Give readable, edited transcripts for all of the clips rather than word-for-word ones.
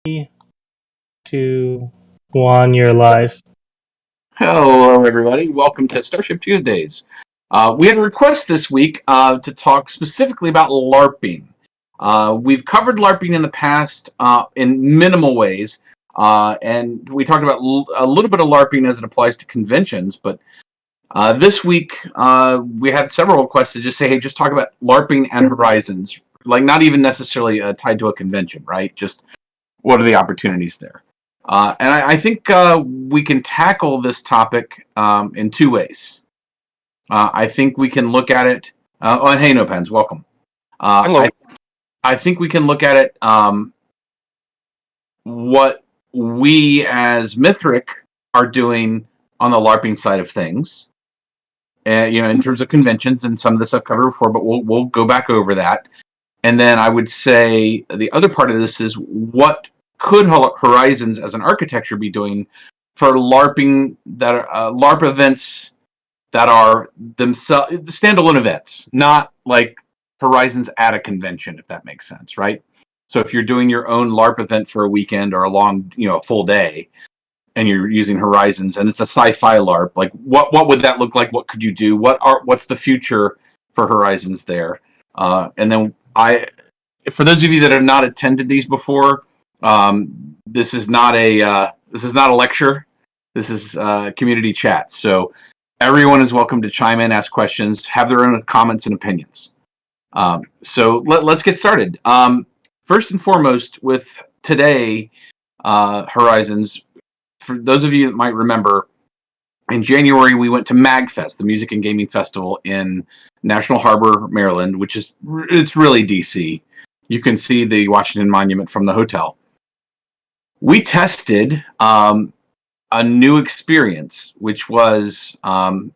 2, 1, you're live. Hello, everybody. Welcome to Starship Tuesdays. We had a request this week to talk specifically about LARPing. We've covered LARPing in the past in minimal ways, and we talked about a little bit of LARPing as it applies to conventions, but this week we had several requests to just say, hey, just talk about LARPing and Horizons, like not even necessarily tied to a convention, right? Just what are the opportunities there? And I think we can tackle this topic in two ways. I think we can look at it. And hey, No Pens, welcome. Hello. I think we can look at it what we as Mithric are doing on the LARPing side of things. In terms of conventions and some of the stuff covered before, but we'll go back over that. And then I would say the other part of this is what could Horizons as an architecture be doing for LARPing that are LARP events that are themselves standalone events, not like Horizons at a convention, if that makes sense, right? So if you're doing your own LARP event for a weekend or a long, a full day, and you're using Horizons and it's a sci-fi LARP, like what would that look like? What could you do? What's the future for Horizons there? And then for those of you that have not attended these before, this is not a lecture. This is community chat. So everyone is welcome to chime in, ask questions, have their own comments and opinions. So let's get started. First and foremost, with today, Horizons. For those of you that might remember, in January we went to MagFest, the Music and Gaming Festival in National Harbor, Maryland, it's really DC. You can see the Washington Monument from the hotel. We tested a new experience, which was calling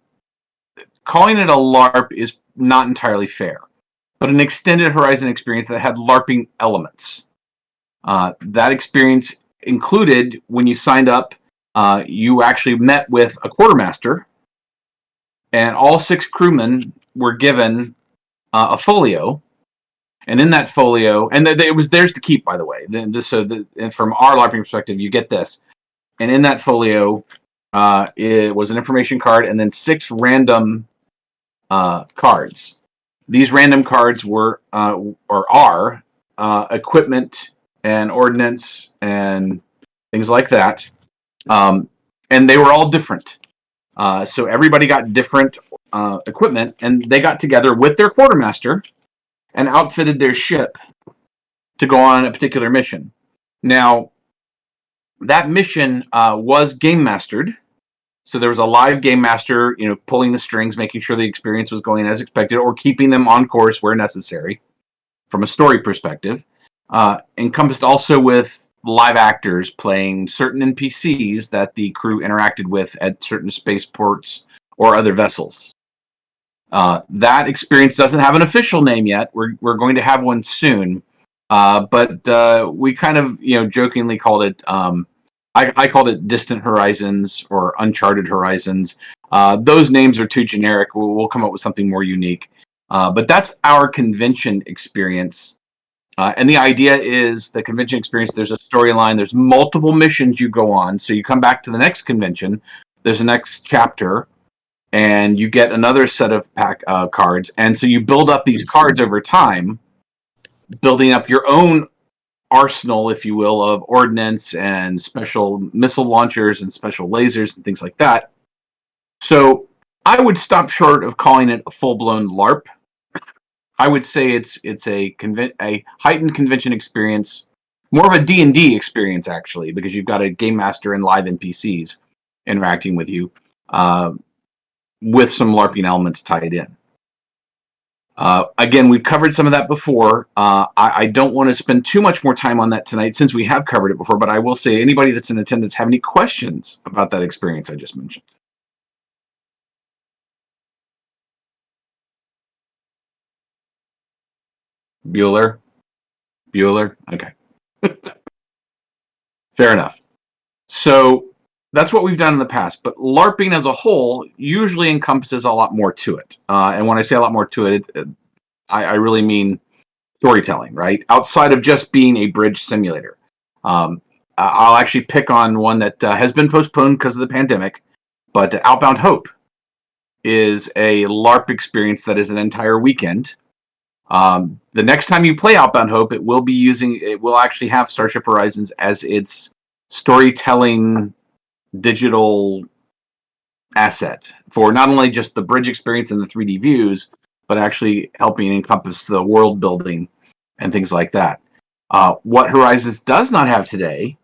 it a LARP is not entirely fair, but an extended Horizon experience that had LARPing elements. That experience included, when you signed up, you actually met with a quartermaster, and all 6 crewmen were given a folio. And in that folio, and it was theirs to keep, by the way. And from our LARPing perspective, you get this. And in that folio, it was an information card and then 6 random cards. These random cards were or are equipment and ordnance and things like that. And they were all different. So everybody got different equipment, and they got together with their quartermaster and outfitted their ship to go on a particular mission. Now, that mission was game mastered. So there was a live game master, pulling the strings, making sure the experience was going as expected, or keeping them on course where necessary from a story perspective. Encompassed also with live actors playing certain NPCs that the crew interacted with at certain spaceports or other vessels. That experience doesn't have an official name yet. We're going to have one soon, but we kind of jokingly called it. I called it Distant Horizons or Uncharted Horizons. Those names are too generic. We'll come up with something more unique. But that's our convention experience. And the idea is the convention experience. There's a storyline. There's multiple missions you go on. So you come back to the next convention. There's a next chapter. And you get another set of cards. And so you build up these cards over time, building up your own arsenal, if you will, of ordnance and special missile launchers and special lasers and things like that. So I would stop short of calling it a full-blown LARP. I would say it's a heightened convention experience, more of a D&D experience, actually, because you've got a game master and live NPCs interacting with you. With some LARPing elements tied in. Again, we've covered some of that before. I don't want to spend too much more time on that tonight since we have covered it before, but I will say anybody that's in attendance have any questions about that experience I just mentioned? Bueller? Okay. Fair enough. So that's what we've done in the past, but LARPing as a whole usually encompasses a lot more to it. And when I say a lot more to it, I really mean storytelling, right? Outside of just being a bridge simulator. I'll actually pick on one that has been postponed because of the pandemic, but Outbound Hope is a LARP experience that is an entire weekend. The next time you play Outbound Hope, it will actually have Starship Horizons as its storytelling digital asset for not only just the bridge experience and the 3D views, but actually helping encompass the world building and things like that. What Horizons does not have today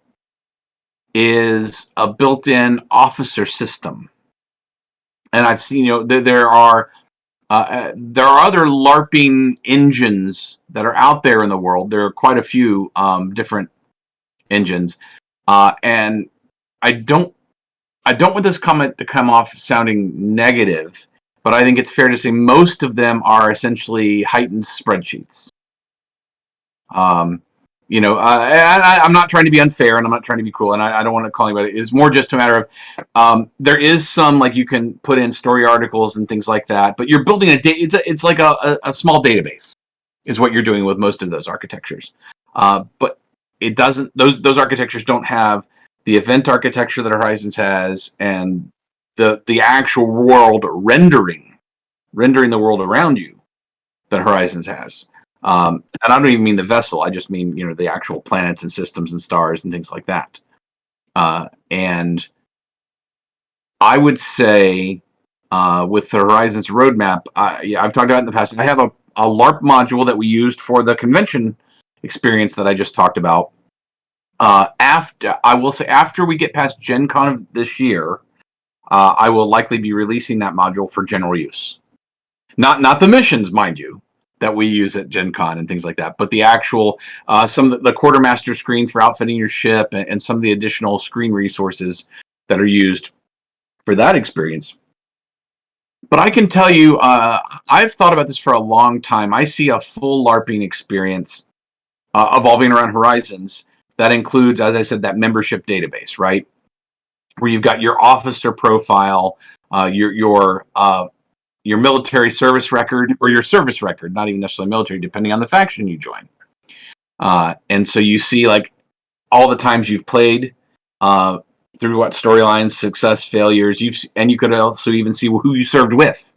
is a built-in officer system. And I've seen, there are other LARPing engines that are out there in the world. There are quite a few different engines, and I don't want this comment to come off sounding negative, but I think it's fair to say most of them are essentially heightened spreadsheets. I'm not trying to be unfair, and I'm not trying to be cruel, and I don't want to call anybody. It's more just a matter of there is some, like, you can put in story articles and things like that, but you're building it's like a small database is what you're doing with most of those architectures. But it doesn't. Those architectures don't have the event architecture that Horizons has, and the actual world rendering the world around you that Horizons has. And I don't even mean the vessel. I just mean, the actual planets and systems and stars and things like that. And I would say with the Horizons roadmap, I've talked about it in the past. I have a LARP module that we used for the convention experience that I just talked about. After we get past Gen Con of this year, I will likely be releasing that module for general use. Not the missions, mind you, that we use at Gen Con and things like that, but the actual, some of the quartermaster screen for outfitting your ship and some of the additional screen resources that are used for that experience. But I can tell you, I've thought about this for a long time. I see a full LARPing experience evolving around Horizons that includes, as I said, that membership database, right? Where you've got your officer profile, your military service record, or your service record, not even necessarily military, depending on the faction you join. And so you see, like, all the times you've played, through what storylines, success, failures, and you could also even see who you served with.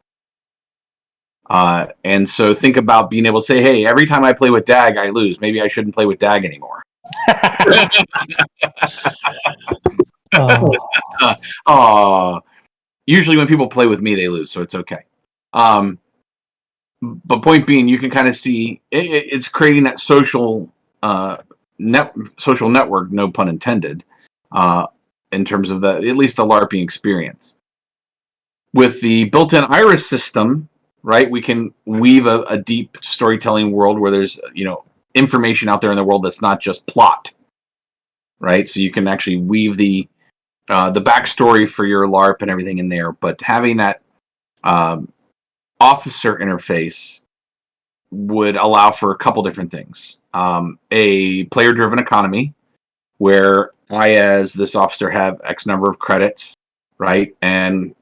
And so think about being able to say, hey, every time I play with Dag, I lose. Maybe I shouldn't play with Dag anymore. Usually when people play with me, they lose, so it's okay. But point being, you can kind of see it's creating that social network, no pun intended, in terms of at least the LARPing experience. With the built-in iris system, right, we can weave a deep storytelling world where there's information out there in the world that's not just plot, right? So you can actually weave the backstory for your LARP and everything in there, but having that officer interface would allow for a couple different things. A player-driven economy, where I, as this officer, have X number of credits, right? And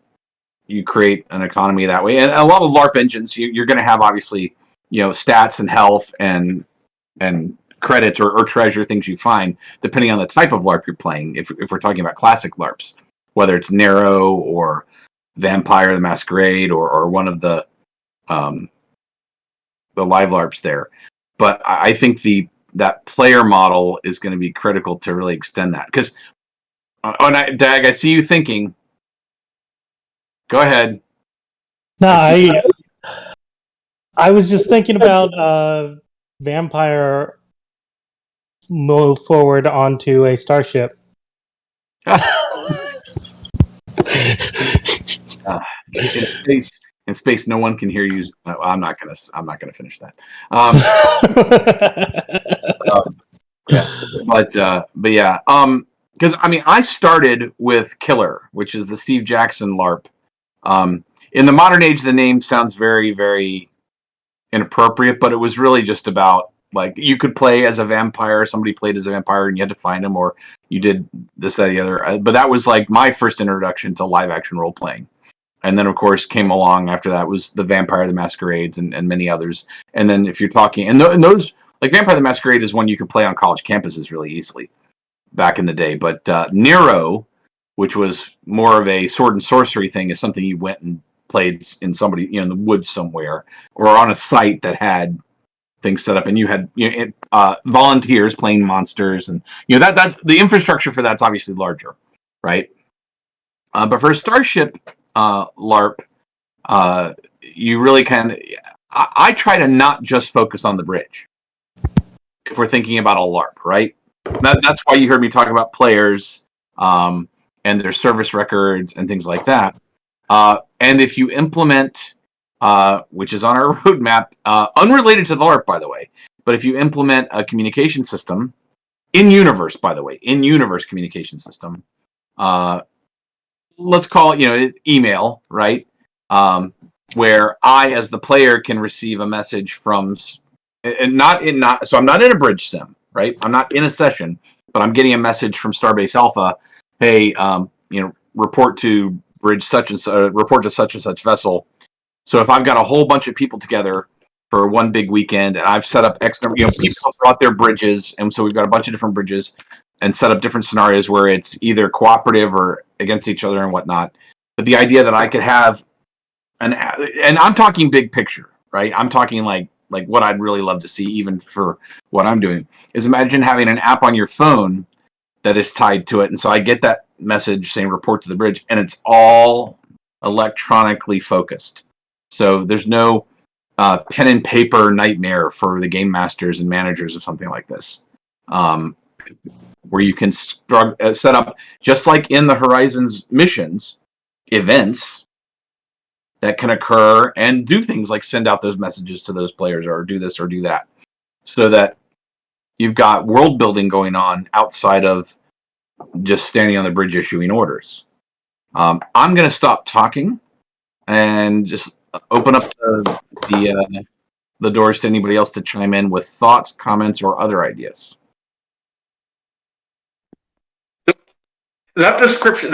you create an economy that way. And a lot of LARP engines, you're going to have, obviously, stats and health and credits or treasure, things you find, depending on the type of LARP you're playing. If we're talking about classic LARPs, whether it's Narrow or Vampire the Masquerade or one of the live LARPs there. But I think that player model is going to be critical to really extend that. Because, Dag, I see you thinking. Go ahead. No, I was just thinking about Vampire move forward onto a Starship. In space, no one can hear you. I'm not gonna finish that. But yeah. Because I started with Killer, which is the Steve Jackson LARP. In the modern age, the name sounds very, very inappropriate, but it was really just about, like, you could play as a vampire, somebody played as a vampire, and you had to find them, or you did this, that, the other. But that was like my first introduction to live action role playing. And then, of course, came along after that was the Vampire the Masquerades and many others. And then if you're talking, and those, like Vampire the Masquerade is one you could play on college campuses really easily. back in the day. But Nero, which was more of a sword and sorcery thing, is something you went and played in somebody, in the woods somewhere, or on a site that had things set up, and you had volunteers playing monsters, and that's the infrastructure for that's obviously larger, right? But for Starship LARP, you really kind of, I try to not just focus on the bridge if we're thinking about a LARP, right? That's why you heard me talk about players and their service records and things like that. And if you implement, which is on our roadmap, unrelated to the LARP, by the way, but if you implement a communication system, in-universe, by the way, in-universe communication system, let's call it, email, right? Where I, as the player, can receive a message from, and so I'm not in a bridge sim, right? I'm not in a session, but I'm getting a message from Starbase Alpha. Hey, report to bridge such and such, report to such and such vessel. So if I've got a whole bunch of people together for one big weekend, and I've set up X number, people brought their bridges, and so we've got a bunch of different bridges, and set up different scenarios where it's either cooperative or against each other and whatnot. But the idea that I could have and I'm talking big picture, right? I'm talking like what I'd really love to see, even for what I'm doing, is imagine having an app on your phone that is tied to it. And so I get that message saying report to the bridge, and it's all electronically focused. So there's no pen and paper nightmare for the game masters and managers of something like this, where you can set up, just like in the Horizons missions, events that can occur and do things like send out those messages to those players, or do this or do that, so that you've got world building going on outside of just standing on the bridge issuing orders. I'm going to stop talking and just open up the doors to anybody else to chime in with thoughts, comments, or other ideas. That description,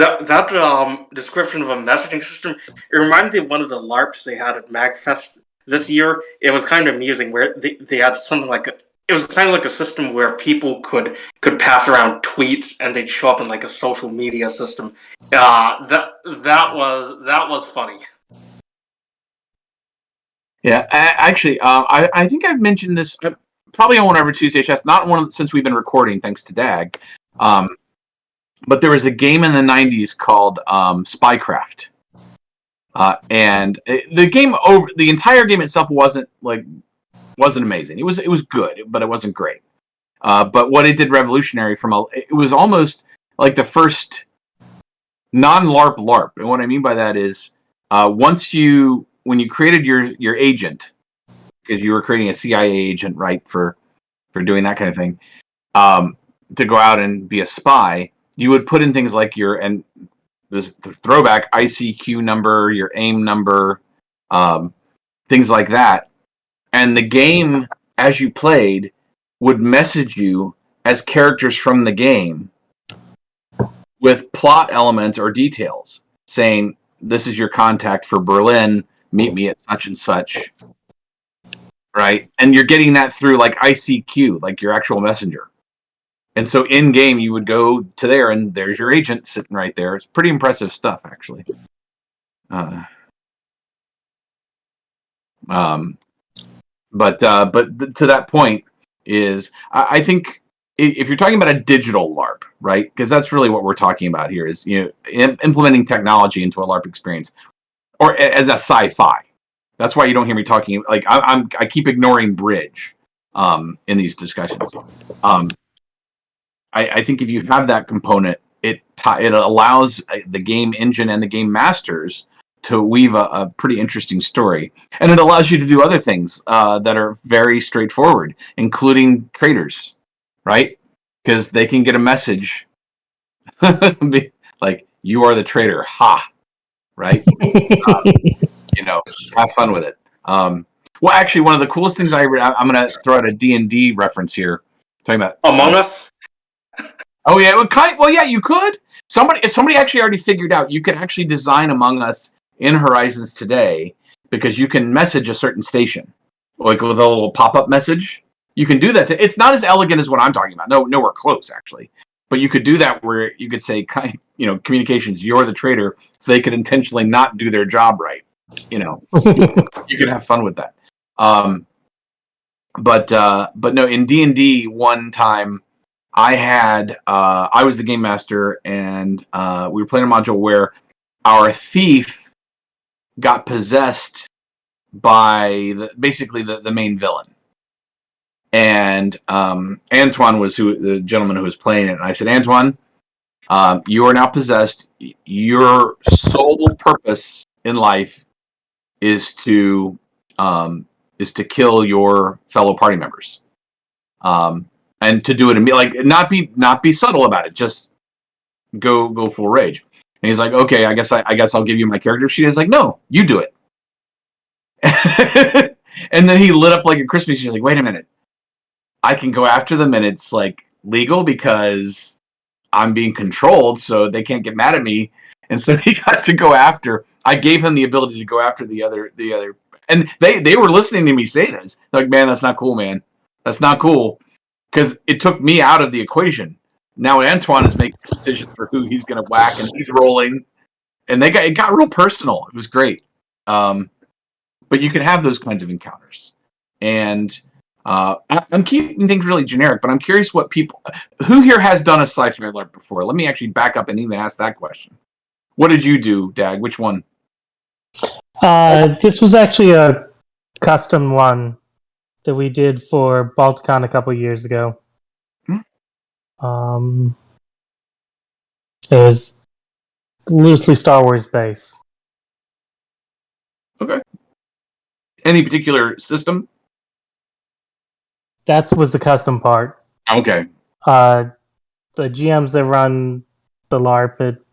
description of a messaging system, it reminds me of one of the LARPs they had at MagFest this year. It was kind of amusing, where they had something like it was kind of like a system where people could pass around tweets, and they'd show up in like a social media system. That was funny. Yeah, actually, I think I've mentioned this probably on one of our Tuesday chats, not one since we've been recording, thanks to Dag. But there was a game in the 90s called Spycraft. And the entire game itself wasn't amazing. It was good, but it wasn't great. But what it did revolutionary it was almost like the first non-LARP LARP. And what I mean by that is when you created your agent, because you were creating a CIA agent, right, for doing that kind of thing, to go out and be a spy, you would put in things like the throwback ICQ number, your AIM number, things like that. And the game, as you played, would message you as characters from the game with plot elements or details saying, this is your contact for Berlin, meet me at such and such, right? And you're getting that through like ICQ, like your actual messenger. And so in game, you would go to there, and there's your agent sitting right there. It's pretty impressive stuff, actually. But to that point is, I think if you're talking about a digital LARP, right? Because that's really what we're talking about here, is implementing technology into a LARP experience, or as a sci-fi. That's why you don't hear me talking like I keep ignoring bridge in these discussions. I think if you have that component, it allows the game engine and the game masters to weave a pretty interesting story. And it allows you to do other things that are very straightforward, including traders, right? Because they can get a message like, you are the trader, ha, right? Have fun with it. Well, actually, one of the coolest things I'm going to throw out a D&D reference here. Talking about Among Us? Oh yeah, yeah, you could. Somebody actually already figured out you can actually design Among Us in Horizons today, because you can message a certain station, like with a little pop-up message. You can do that. It's not as elegant as what I'm talking about. Nowhere close, actually. But you could do that where you could say, communications, you're the traitor, so they could intentionally not do their job right. You could have fun with that. But no, in D&D one time, I was the game master, and we were playing a module where our thief got possessed by basically the main villain. And Antoine was the gentleman who was playing it. And I said, Antoine, you are now possessed. Your sole purpose in life is to kill your fellow party members, and to do it not be subtle about it. Just go full rage. And he's like, okay, I guess I'll give you my character sheet. He's like, no, you do it. And then he lit up like a Christmas. He's like, wait a minute, I can go after them, and it's like legal because I'm being controlled, so they can't get mad at me. And so he got to go after. I gave him the ability to go after the other, and they were listening to me say this. They're like, man, that's not cool, man. That's not cool, because it took me out of the equation. Now Antoine is making decisions for who he's going to whack, and he's rolling. And it got real personal. It was great. But you can have those kinds of encounters. And I'm keeping things really generic, but I'm curious who here has done a sci-fi LARP before? Let me actually back up and even ask that question. What did you do, Dag? Which one? This was actually a custom one that we did for Balticon a couple years ago. It was loosely Star Wars based. Okay. Any particular system? That was the custom part. Okay. The GMs that run the LARP at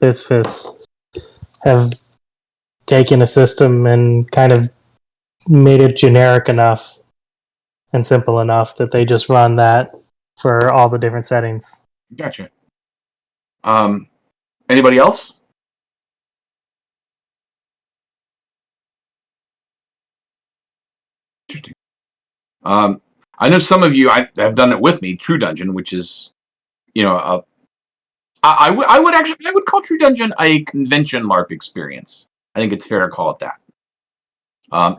BizFist have taken a system and kind of made it generic enough and simple enough that they just run that for all the different settings. Gotcha. Anybody else? Interesting. I know some of you have done it with me. True Dungeon, which is, I would call True Dungeon a convention LARP experience. I think it's fair to call it that.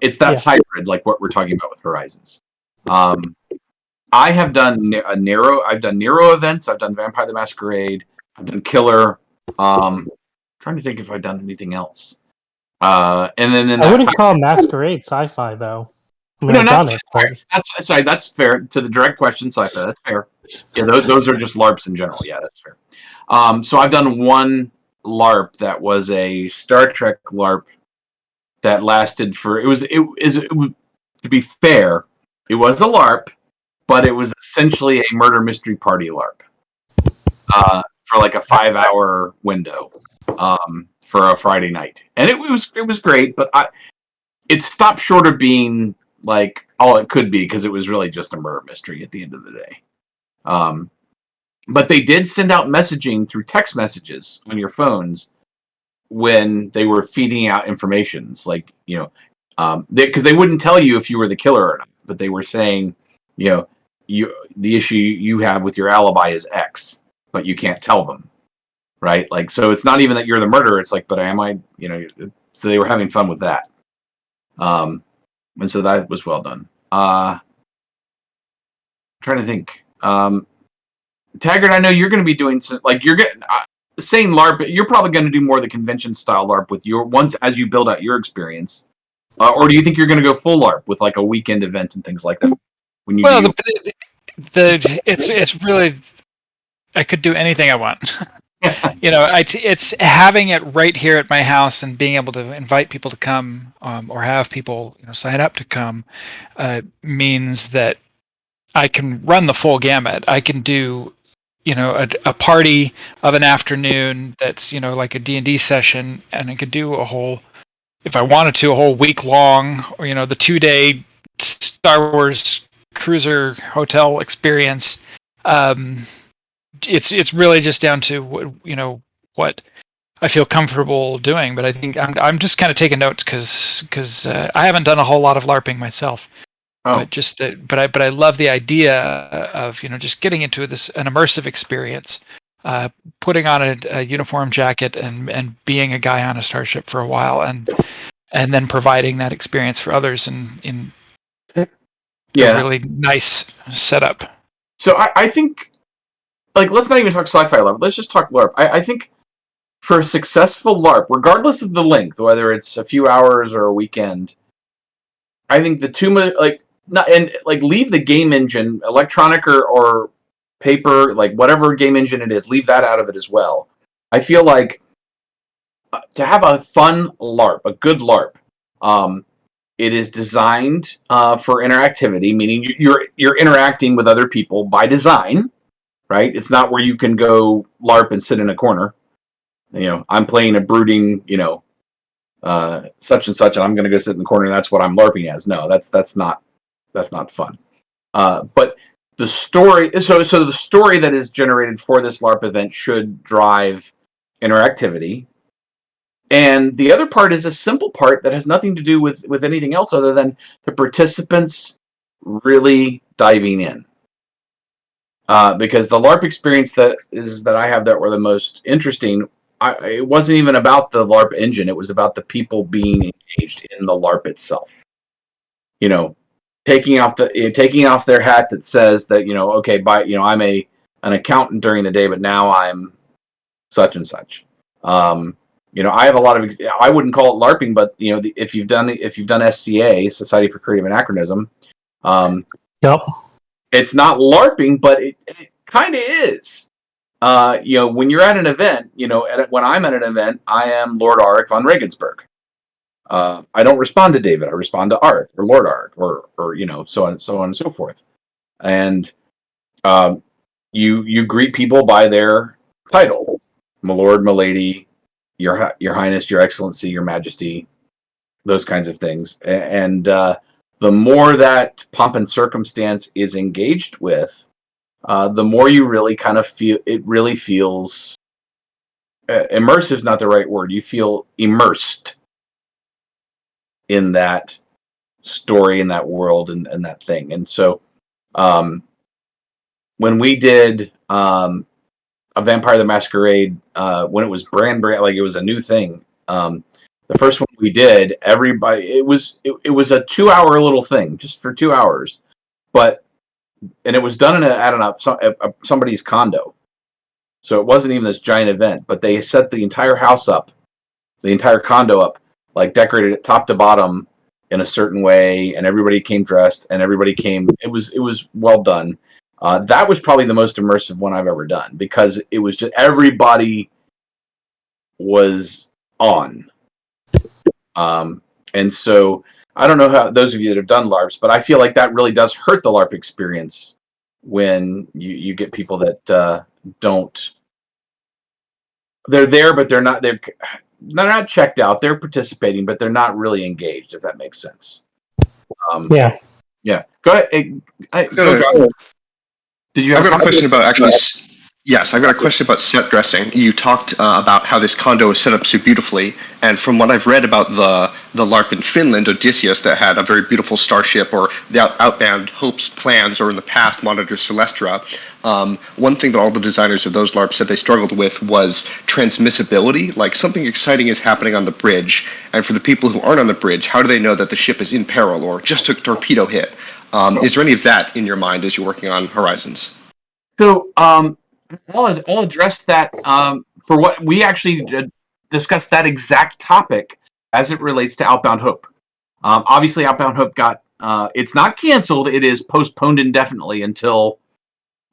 It's that hybrid, like what we're talking about with Horizons. I have done Nero events. I've done Vampire the Masquerade. I've done Killer. Trying to think if I've done anything else. And then I wouldn't call Masquerade sci-fi though. I mean, that's fair. To the direct question, sci-fi. That's fair. Yeah, those are just LARPs in general. Yeah, that's fair. So I've done one LARP that was a Star Trek LARP that lasted for. It was to be fair, it was a LARP, but it was essentially a murder mystery party LARP for like a 5-hour window for a Friday night, and it was great, but it stopped short of being like all it could be because it was really just a murder mystery at the end of the day. But they did send out messaging through text messages on your phones when they were feeding out informations, like because they wouldn't tell you if you were the killer or not, but they were saying, the issue you have with your alibi is X, but you can't tell them, right? Like, so it's not even that you're the murderer. It's like, but am I? So they were having fun with that, and so that was well done. I'm trying to think. Taggart, I know you're going to be doing saying LARP. You're probably going to do more of the convention style LARP with your once as you build out your experience, or do you think you're going to go full LARP with like a weekend event and things like that? It's really, I could do anything I want. It's having it right here at my house and being able to invite people to come, or have people sign up to come, means that I can run the full gamut. I can do a party of an afternoon that's like a D&D session, and I could do a whole, if I wanted to, a whole week long, or the 2-day Star Wars cruiser hotel experience. It's really just down to what I feel comfortable doing. But I think I'm just kind of taking notes because I haven't done a whole lot of LARPing myself. But just that, but I love the idea of just getting into an immersive experience, putting on a uniform jacket and being a guy on a starship for a while, and then providing that experience for others in a really nice setup. So I think, like, let's not even talk sci-fi LARP. Let's just talk LARP. I think for a successful LARP, regardless of the length, whether it's a few hours or a weekend, I think leave the game engine, electronic or paper, like whatever game engine it is, leave that out of it as well. I feel like to have a fun LARP, a good LARP, it is designed for interactivity, meaning you're interacting with other people by design, right? It's not where you can go LARP and sit in a corner. I'm playing a brooding, such and such, and I'm going to go sit in the corner, and that's what I'm LARPing as. No, that's not fun. But the story, so the story that is generated for this LARP event should drive interactivity. And the other part is a simple part that has nothing to do with anything else other than the participants really diving in. Because the LARP experience that I have that were the most interesting, it wasn't even about the LARP engine. It was about the people being engaged in the LARP itself. Taking off their hat that says that okay, I'm an accountant during the day, but now I'm such and such. I have a lot of. I wouldn't call it LARPing, but if you've done SCA, Society for Creative Anachronism, yep, it's not LARPing, but it kind of is. When you're at an event, when I'm at an event, I am Lord Arik von Regensburg. I don't respond to David. I respond to Arik or Lord Arik or so on and so forth. And you greet people by their title, my lord, my lady, your highness, your excellency, your majesty, those kinds of things. And the more that pomp and circumstance is engaged with, the more you really kind of feel, it really feels, immersive is not the right word. You feel immersed in that story, in that world, and that thing. And so when we did a Vampire the Masquerade, when it was brand like it was a new thing, the first one we did, everybody, it was a 2-hour little thing, just for 2 hours, and it was done at somebody's condo, so it wasn't even this giant event. But they set the entire house up, the entire condo up, like decorated it top to bottom in a certain way, and everybody came dressed, and everybody came. It was well done. That was probably the most immersive one I've ever done, because it was just everybody was on. And so I don't know how those of you that have done LARPs, but I feel like that really does hurt the LARP experience when you get people that don't. They're there, but they're not checked out. They're participating, but they're not really engaged, if that makes sense. Yeah. Go ahead. Did you have a question about actually? Yes, I've got a question about set dressing. You talked about how this condo is set up so beautifully, and from what I've read about the LARP in Finland, Odysseus, that had a very beautiful starship, or the Outbound Hope's plans, or in the past, Monitor Celestra, one thing that all the designers of those LARPs said they struggled with was transmissibility, like something exciting is happening on the bridge, and for the people who aren't on the bridge, how do they know that the ship is in peril, or just took a torpedo hit? Is there any of that in your mind as you're working on Horizons? So, I'll address that for what we actually discussed, that exact topic as it relates to Outbound Hope. Obviously, Outbound Hope got it's not canceled; it is postponed indefinitely until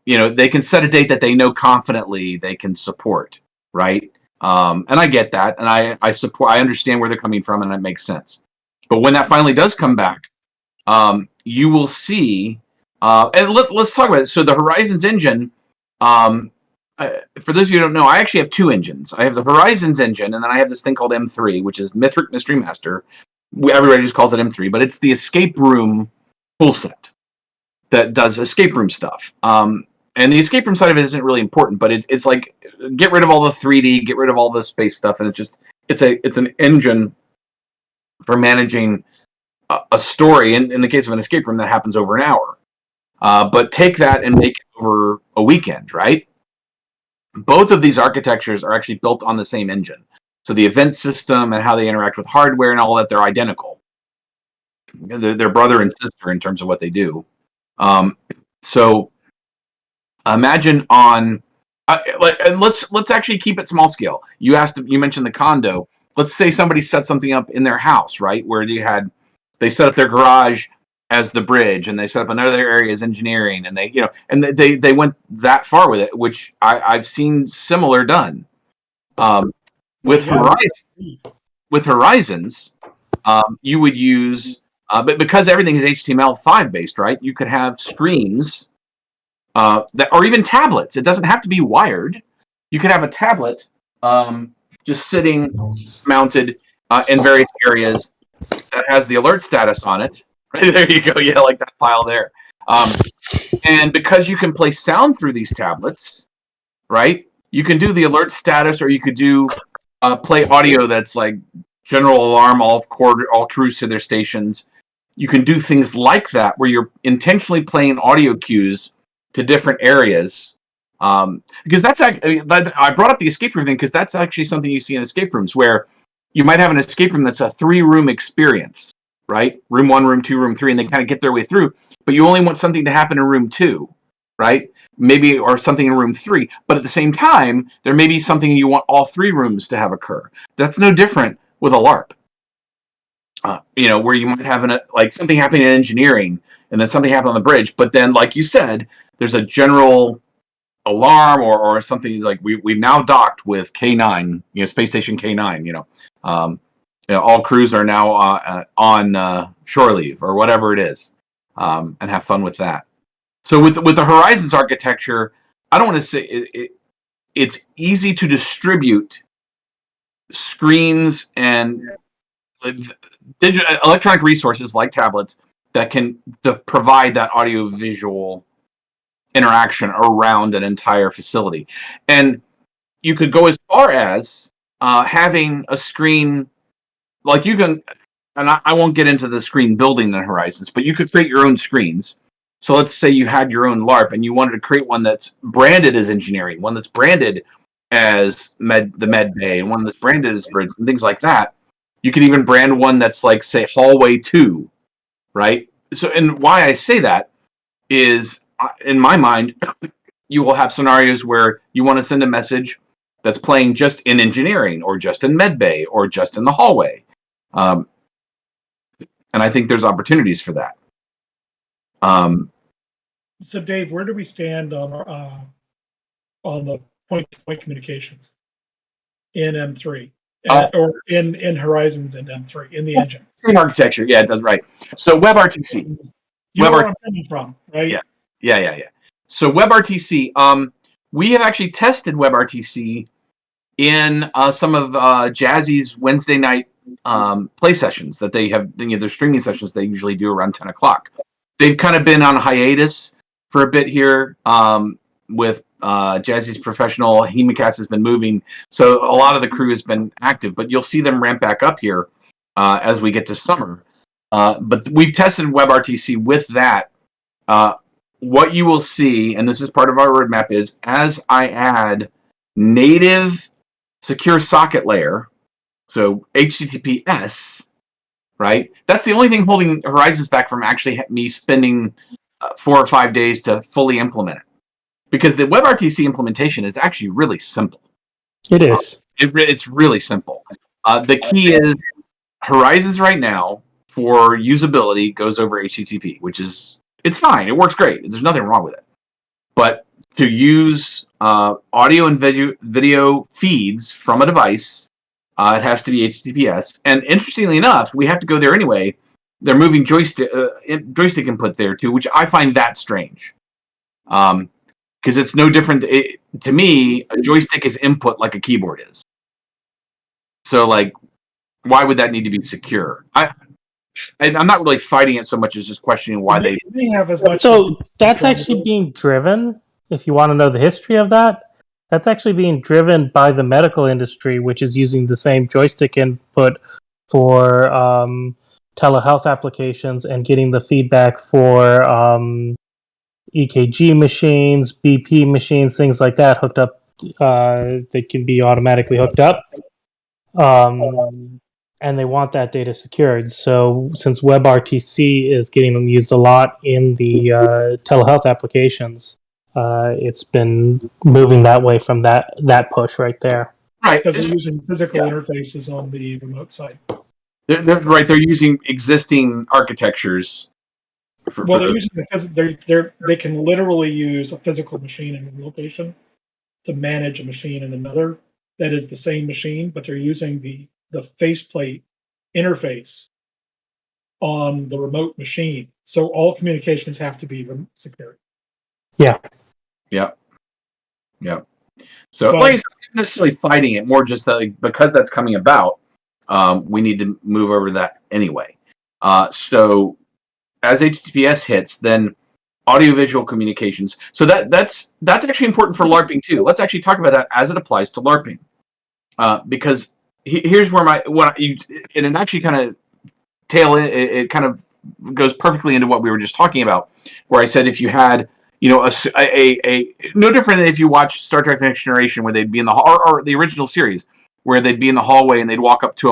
they can set a date that they know confidently they can support. Right, and I get that, and I support. I understand where they're coming from, and it makes sense. But when that finally does come back, you will see. And let's talk about it. So the Horizons engine. For those of you who don't know, I actually have two engines. I have the Horizons engine, and then I have this thing called M3, which is Mithric Mystery Master. Everybody just calls it M3, but it's the escape room tool set that does escape room stuff. And the escape room side of it isn't really important, but it's like, get rid of all the 3D, get rid of all the space stuff, and it's an engine for managing a story. In the case of an escape room, that happens over an hour. But take that and make it over a weekend, right? Both of these architectures are actually built on the same engine. So the event system and how they interact with hardware and all that, they're identical. They're brother and sister in terms of what they do. So imagine on, and let's actually keep it small scale. You mentioned the condo. Let's say somebody set something up in their house, right, where they set up their garage as the bridge, and they set up another area as engineering, and they went that far with it, which I've seen similar done. With Horizons, you would use, but because everything is HTML5 based, right? You could have screens or even tablets. It doesn't have to be wired. You could have a tablet just sitting mounted in various areas that has the alert status on it. Right, there you go. Yeah, like that file there. And because you can play sound through these tablets, right? You can do the alert status, or you could do play audio that's like general alarm, all crews to their stations. You can do things like that where you're intentionally playing audio cues to different areas. Because that's actually, I brought up the escape room thing because that's actually something you see in escape rooms where you might have an escape room that's a 3-room experience, right? Room 1, room 2, room 3, and they kind of get their way through. But you only want something to happen in room 2, right? Maybe, or something in room 3. But at the same time, there may be something you want all 3 rooms to have occur. That's no different with a LARP. Where you might have something happening in engineering, and then something happen on the bridge. But then, like you said, there's a general alarm or something like we've now docked with K9, Space Station K9. All crews are now on shore leave or whatever it is, and have fun with that. So with the Horizons architecture, I don't want to say it's easy to distribute screens and digital electronic resources like tablets that can provide that audio-visual interaction around an entire facility. And you could go as far as having a screen, like you can, and I won't get into the screen building in Horizons, but you could create your own screens. So let's say you had your own LARP and you wanted to create one that's branded as engineering, one that's branded as the med bay, and one that's branded as bridge, and things like that. You could even brand one that's like, say, hallway 2, right? So, and why I say that is, in my mind, you will have scenarios where you want to send a message that's playing just in engineering, or just in med bay, or just in the hallway. And I think there's opportunities for that. So, Dave, where do we stand on the point-to-point communications in M3, or in Horizons and M3 in the engine? Same architecture, yeah, it does, right. So WebRTC. You know where I'm coming from, right? Yeah. So WebRTC, we have actually tested WebRTC in some of Jazzy's Wednesday night play sessions that they have. Their streaming sessions they usually do around 10 o'clock. They've kind of been on hiatus for a bit here with Jazzy's professional. Hemicast has been moving, so a lot of the crew has been active, but you'll see them ramp back up here as we get to summer. But we've tested WebRTC with that. What you will see, and this is part of our roadmap, is as I add native secure socket layer, so HTTPS, right? That's the only thing holding Horizons back from actually me spending 4 or 5 days to fully implement it. Because the WebRTC implementation is actually really simple. It is. It's really simple. The key is Horizons right now for usability goes over HTTP, which is, it's fine. It works great. There's nothing wrong with it. But to use audio and video feeds from a device, it has to be HTTPS. And interestingly enough, we have to go there anyway. They're moving joystick input there too, which I find that strange. Because it's no different. To me, a joystick is input like a keyboard is. So, like, why would that need to be secure? I'm not really fighting it so much as just questioning why they have as much. So that's actually being driven, if you want to know the history of that, that's actually being driven by the medical industry, which is using the same joystick input for telehealth applications and getting the feedback for EKG machines, BP machines, things like that hooked up. They can be automatically hooked up. And they want that data secured. So since WebRTC is getting used a lot in the telehealth applications, it's been moving that way from that push right there. Right. Because they're using physical interfaces on the remote side. They're using existing architectures. Well, they're using they can literally use a physical machine in one location to manage a machine in another that is the same machine, but they're using the faceplate interface on the remote machine. So all communications have to be secure. Yeah. Yep. So, like I said, not necessarily fighting it, more just that because that's coming about, we need to move over that anyway. So, as HTTPS hits, then audiovisual communications. So that's actually important for LARPing too. Let's actually talk about that as it applies to LARPing, because here's where and it actually kind of it kind of goes perfectly into what we were just talking about, where I said if you had a no different than if you watch Star Trek: The Next Generation, where they'd be in the or the original series, where they'd be in the hallway and they'd walk up to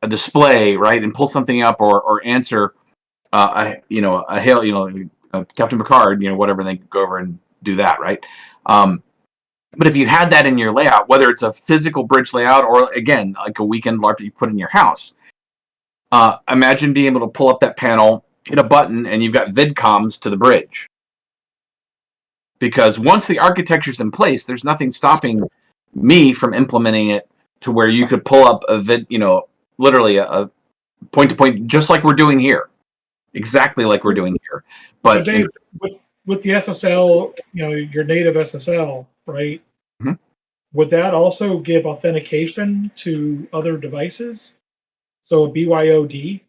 a display, right, and pull something up or answer a hail, Captain Picard, whatever, they go over and do that, right? But if you had that in your layout, whether it's a physical bridge layout or again like a weekend LARP that you put in your house, imagine being able to pull up that panel, hit a button, and you've got vidcoms to the bridge. Because once the architecture's in place, there's nothing stopping me from implementing it to where you could pull up a literally a point-to-point, just like we're doing here. Exactly like we're doing here. But so Dave, with the SSL, your native SSL, right? Mm-hmm. Would that also give authentication to other devices? So a BYOD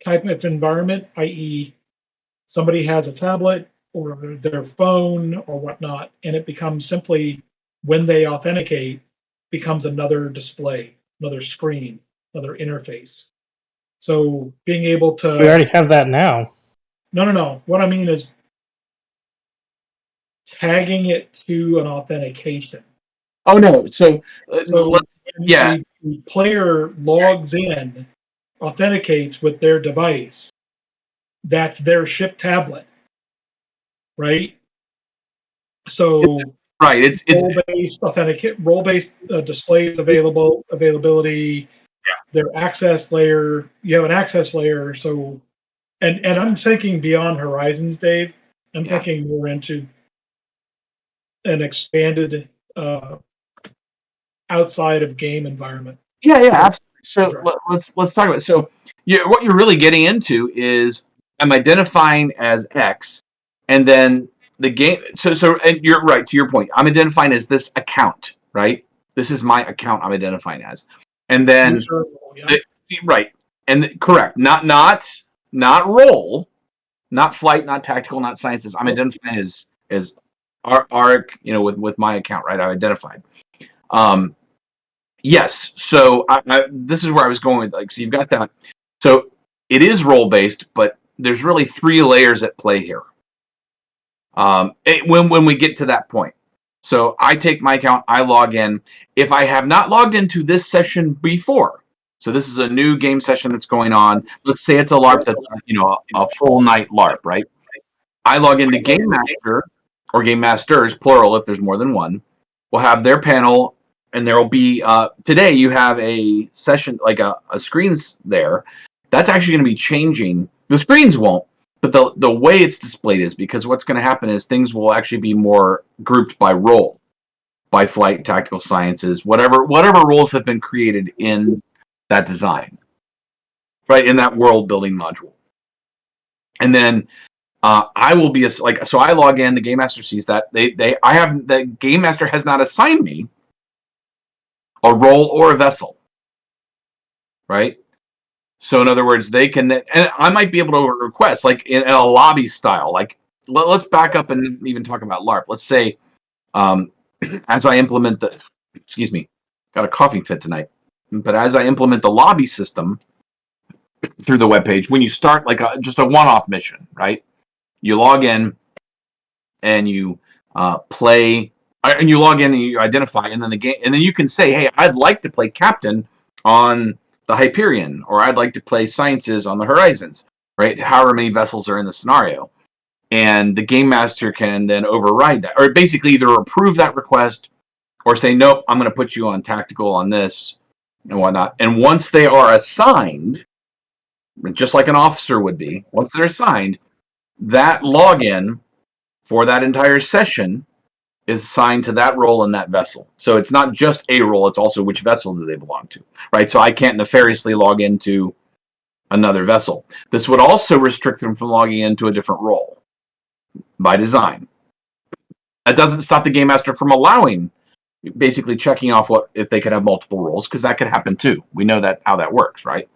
type of environment, i.e., somebody has a tablet or their phone or whatnot, and it becomes simply, when they authenticate, becomes another display, another screen, another interface. So being able to... We already have that now. No. What I mean is tagging it to an authentication. Oh, no. So yeah. The player logs in, authenticates with their device. That's their ship tablet, right? So right, it's role-based displays availability. Yeah. Their access layer. You have an access layer. So, and I'm thinking beyond Horizons, Dave. I'm thinking more into an expanded outside of game environment. Yeah, absolutely. So let's talk about it. So what you're really getting into is I'm identifying as X, and then the game. So and you're right to your point. I'm identifying as this account, right? This is my account I'm identifying as, and then right and correct. Not role, not flight, not tactical, not sciences. I'm identifying as ARC, with my account, right? I've identified. Yes. So this is where I was going with, so you've got that. So it is role-based, but there's really 3 layers at play here. When we get to that point. So I take my account, I log in. If I have not logged into this session before, so this is a new game session that's going on. Let's say it's a LARP that's, a full night LARP, right? I log into Game Master, or Game Masters, plural if there's more than one. We'll have their panel, and there will be, today you have a session, like a screens there. That's actually going to be changing. The screens won't, but the way it's displayed is, because what's going to happen is things will actually be more grouped by role, by flight, tactical sciences, whatever roles have been created in that design, right, in that world building module. And then I will be so I log in. The Game Master sees that the Game Master has not assigned me a role or a vessel, right? So in other words, they can, and I might be able to request, like in a lobby style. Like let's back up and even talk about LARP. Let's say, as I implement excuse me, got a coughing fit tonight. But as I implement the lobby system, through the webpage when you start like just a one-off mission, right? You log in and you play, and you log in and you identify, and then the game, and then you can say, hey, I'd like to play captain on the Hyperion, or I'd like to play sciences on the Horizons, right? However many vessels are in the scenario. And the game master can then override that, or basically either approve that request or say, nope, I'm going to put you on tactical on this and whatnot. And once they are assigned, just like an officer would be, once they're assigned, that login for that entire session is assigned to that role in that vessel. So it's not just a role, it's also which vessel do they belong to, right? So I can't nefariously log into another vessel. This would also restrict them from logging into a different role by design. That doesn't stop the game master from allowing, basically checking off what if they could have multiple roles, because that could happen too. We know that how that works, right?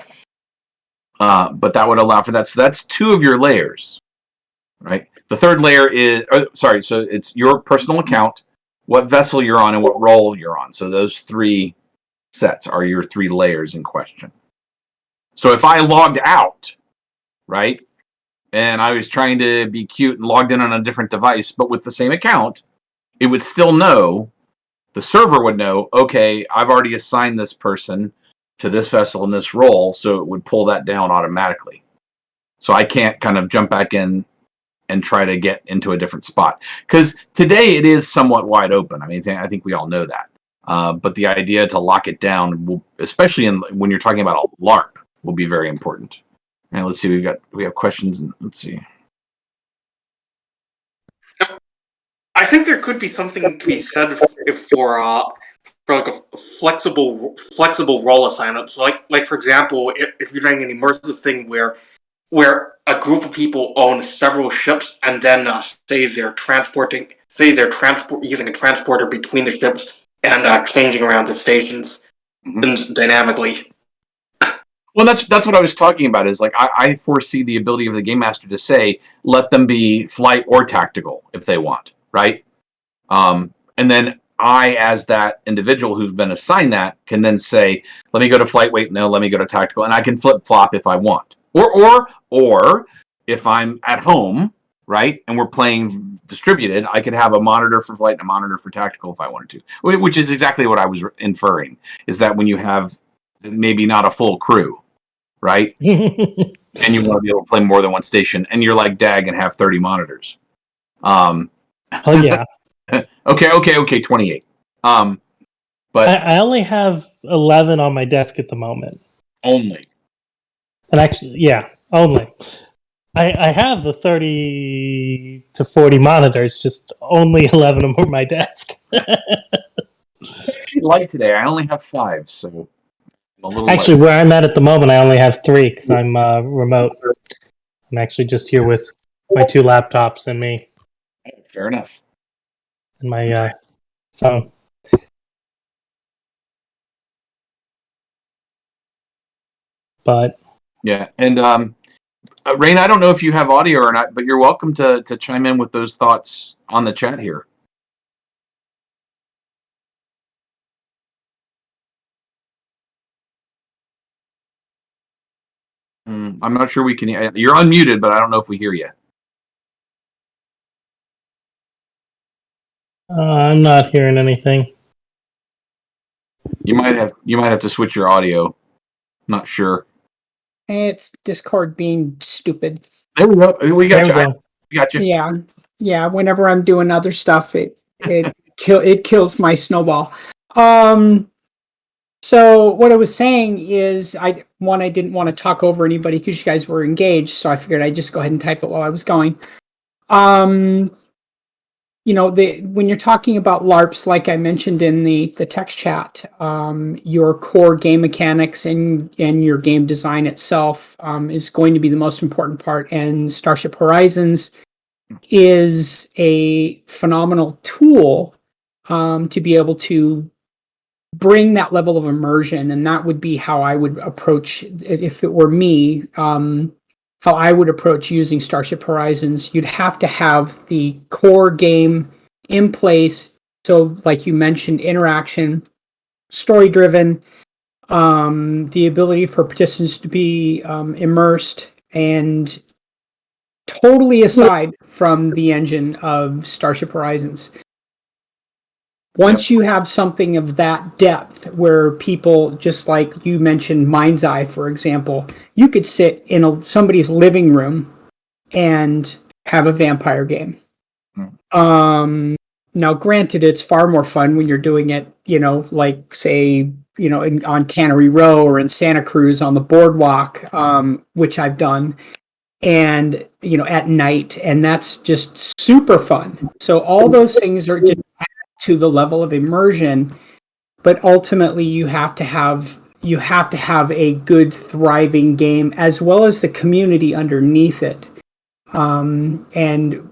But that would allow for that. So that's two of your layers, right? The third layer is, so it's your personal account, what vessel you're on, and what role you're on. So those three sets are your three layers in question. So if I logged out, right, and I was trying to be cute and logged in on a different device, but with the same account, it would still know, the server would know, okay, I've already assigned this person to this vessel in this role, so it would pull that down automatically. So I can't kind of jump back in and try to get into a different spot. Because today it is somewhat wide open. I mean, I think we all know that. But the idea to lock it down, will, especially when you're talking about a LARP, will be very important. And let's see, we have questions. Let's see. I think there could be something to be said for like a flexible role assignment. So like for example, if you're doing an immersive thing where a group of people own several ships and then say they're using a transporter between the ships and changing around the stations dynamically. Well, that's what I was talking about. Is like I foresee the ability of the game master to say, let them be flight or tactical if they want, right? And then I, as that individual who's been assigned that, can then say, let me go to flight. Wait, no, let me go to tactical, and I can flip flop if I want. Or if I'm at home, right, and we're playing distributed, I could have a monitor for flight and a monitor for tactical if I wanted to. Which is exactly what I was inferring. Is that when you have maybe not a full crew, right? And you want to be able to play more than one station, and you're like Dag and have 30 monitors. Oh yeah. Okay, 28. But I only have 11 on my desk at the moment. Only. And actually, yeah, only. I have the 30 to 40 monitors, just only 11 of them on my desk. Actually, light today. I only have 5, so I'm a little Actually, light. where I'm at the moment, I only have 3 because I'm remote. I'm actually just here with my 2 laptops and me. Fair enough. And my phone. But yeah, and Rain, I don't know if you have audio or not, but you're welcome to chime in with those thoughts on the chat here. I'm not sure we can. You're unmuted, but I don't know if we hear you. I'm not hearing anything. You might have to switch your audio. Not sure. It's Discord being stupid. There we go. We got you. We got you. Yeah. Whenever I'm doing other stuff, it kills my snowball. So what I was saying is, I didn't want to talk over anybody because you guys were engaged, so I figured I'd just go ahead and type it while I was going. When you're talking about LARPs, like I mentioned in the text chat, your core game mechanics and your game design itself is going to be the most important part. And Starship Horizons is a phenomenal tool to be able to bring that level of immersion. And that would be how I would approach, if it were me, how I would approach using Starship Horizons. You'd have to have the core game in place. So like you mentioned, interaction, story-driven, the ability for participants to be immersed, and totally aside from the engine of Starship Horizons. Once you have something of that depth where people, just like you mentioned, Mind's Eye, for example, you could sit in somebody's living room and have a vampire game. Now, granted, it's far more fun when you're doing it, like, say, on Cannery Row or in Santa Cruz on the boardwalk, which I've done, and, at night, and that's just super fun. So all those things are just to the level of immersion, but ultimately you have to have a good thriving game as well as the community underneath it. And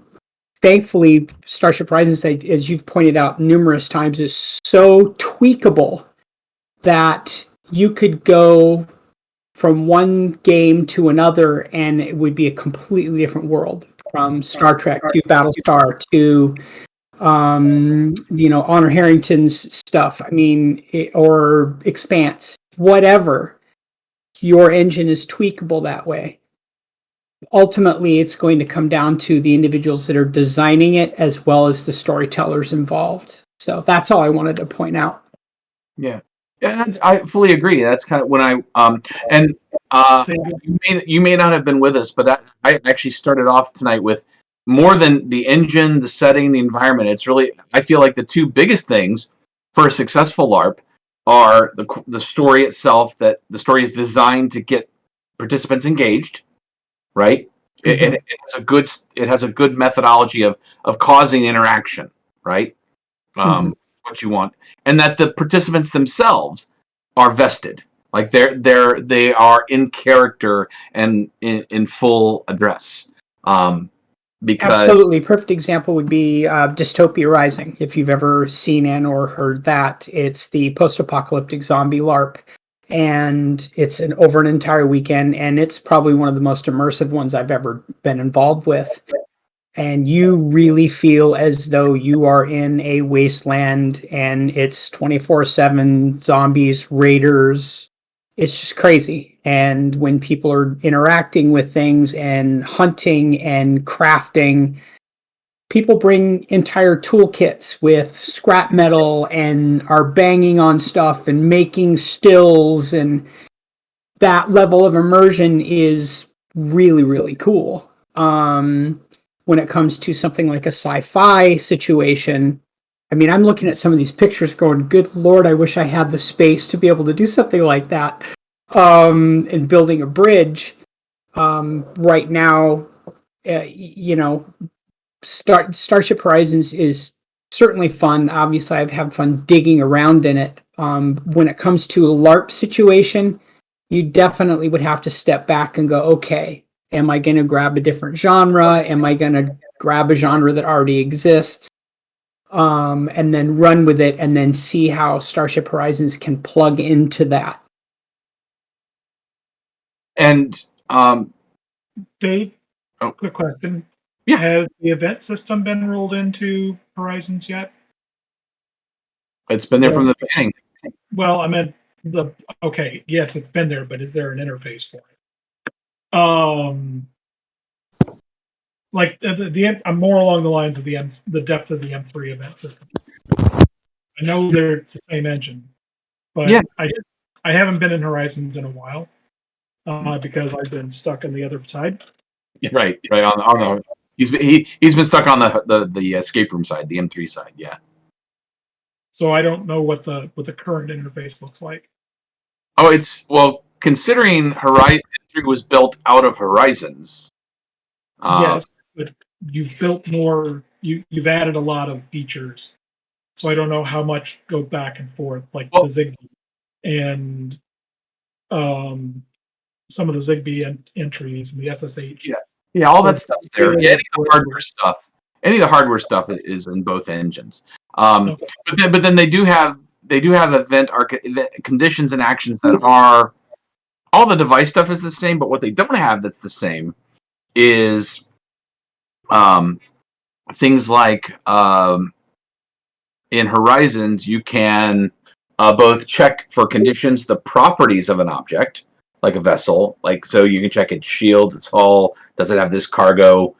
thankfully, Starship Horizons, as you've pointed out numerous times, is so tweakable that you could go from one game to another and it would be a completely different world, from Star Trek to Battlestar to Honor Harrington's stuff. Or Expanse, whatever. Your engine is tweakable that way. Ultimately, it's going to come down to the individuals that are designing it as well as the storytellers involved. So that's all I wanted to point out. Yeah, I fully agree. That's kind of when you may not have been with us, but I actually started off tonight with more than the engine, the setting, the environment. It's really, I feel like the two biggest things for a successful LARP are the story itself. That the story is designed to get participants engaged, right? Mm-hmm. It has a good methodology of causing interaction, right? What you want, and that the participants themselves are vested, like they are in character and in full address. Because absolutely, perfect example would be Dystopia Rising. If you've ever seen and or heard that, it's the post-apocalyptic zombie LARP, and it's over an entire weekend, and it's probably one of the most immersive ones I've ever been involved with. And you really feel as though you are in a wasteland, and it's 24/7 zombies, raiders. It's just crazy. And when people are interacting with things and hunting and crafting, people bring entire toolkits with scrap metal and are banging on stuff and making stills, and that level of immersion is really, really cool. When it comes to something like a sci-fi situation, I'm looking at some of these pictures going, good Lord, I wish I had the space to be able to do something like that. And building a bridge right now, Starship Horizons is certainly fun. Obviously, I've had fun digging around in it. When it comes to a LARP situation, you definitely would have to step back and go, okay, am I going to grab a different genre? Am I going to grab a genre that already exists? And then run with it, and then see how Starship Horizons can plug into that. And Dave, quick question. Yeah. Has the event system been rolled into Horizons yet? It's been there from the beginning. Well, I meant okay, yes, it's been there, but is there an interface for it? Like I'm more along the lines of the depth of the M3 event system. I know it's the same engine, but yeah. I haven't been in Horizons in a while because I've been stuck on the other side. Right on the he's been stuck on the escape room side, the M3 side, yeah. So I don't know what the current interface looks like. Oh, considering Horizon 3 was built out of Horizons. Yes, but you've built more. You've added a lot of features, so I don't know how much go back and forth, like the Zigbee and some of the Zigbee entries and the SSH. Yeah, all that stuff's there. Yeah, any of the hardware stuff is in both engines. Okay. But then they do have event conditions and actions that are, all the device stuff is the same, but what they don't have that's the same is things like in Horizons you can both check for conditions, the properties of an object, like a vessel, like so you can check its shield, its hull, does it have this cargo,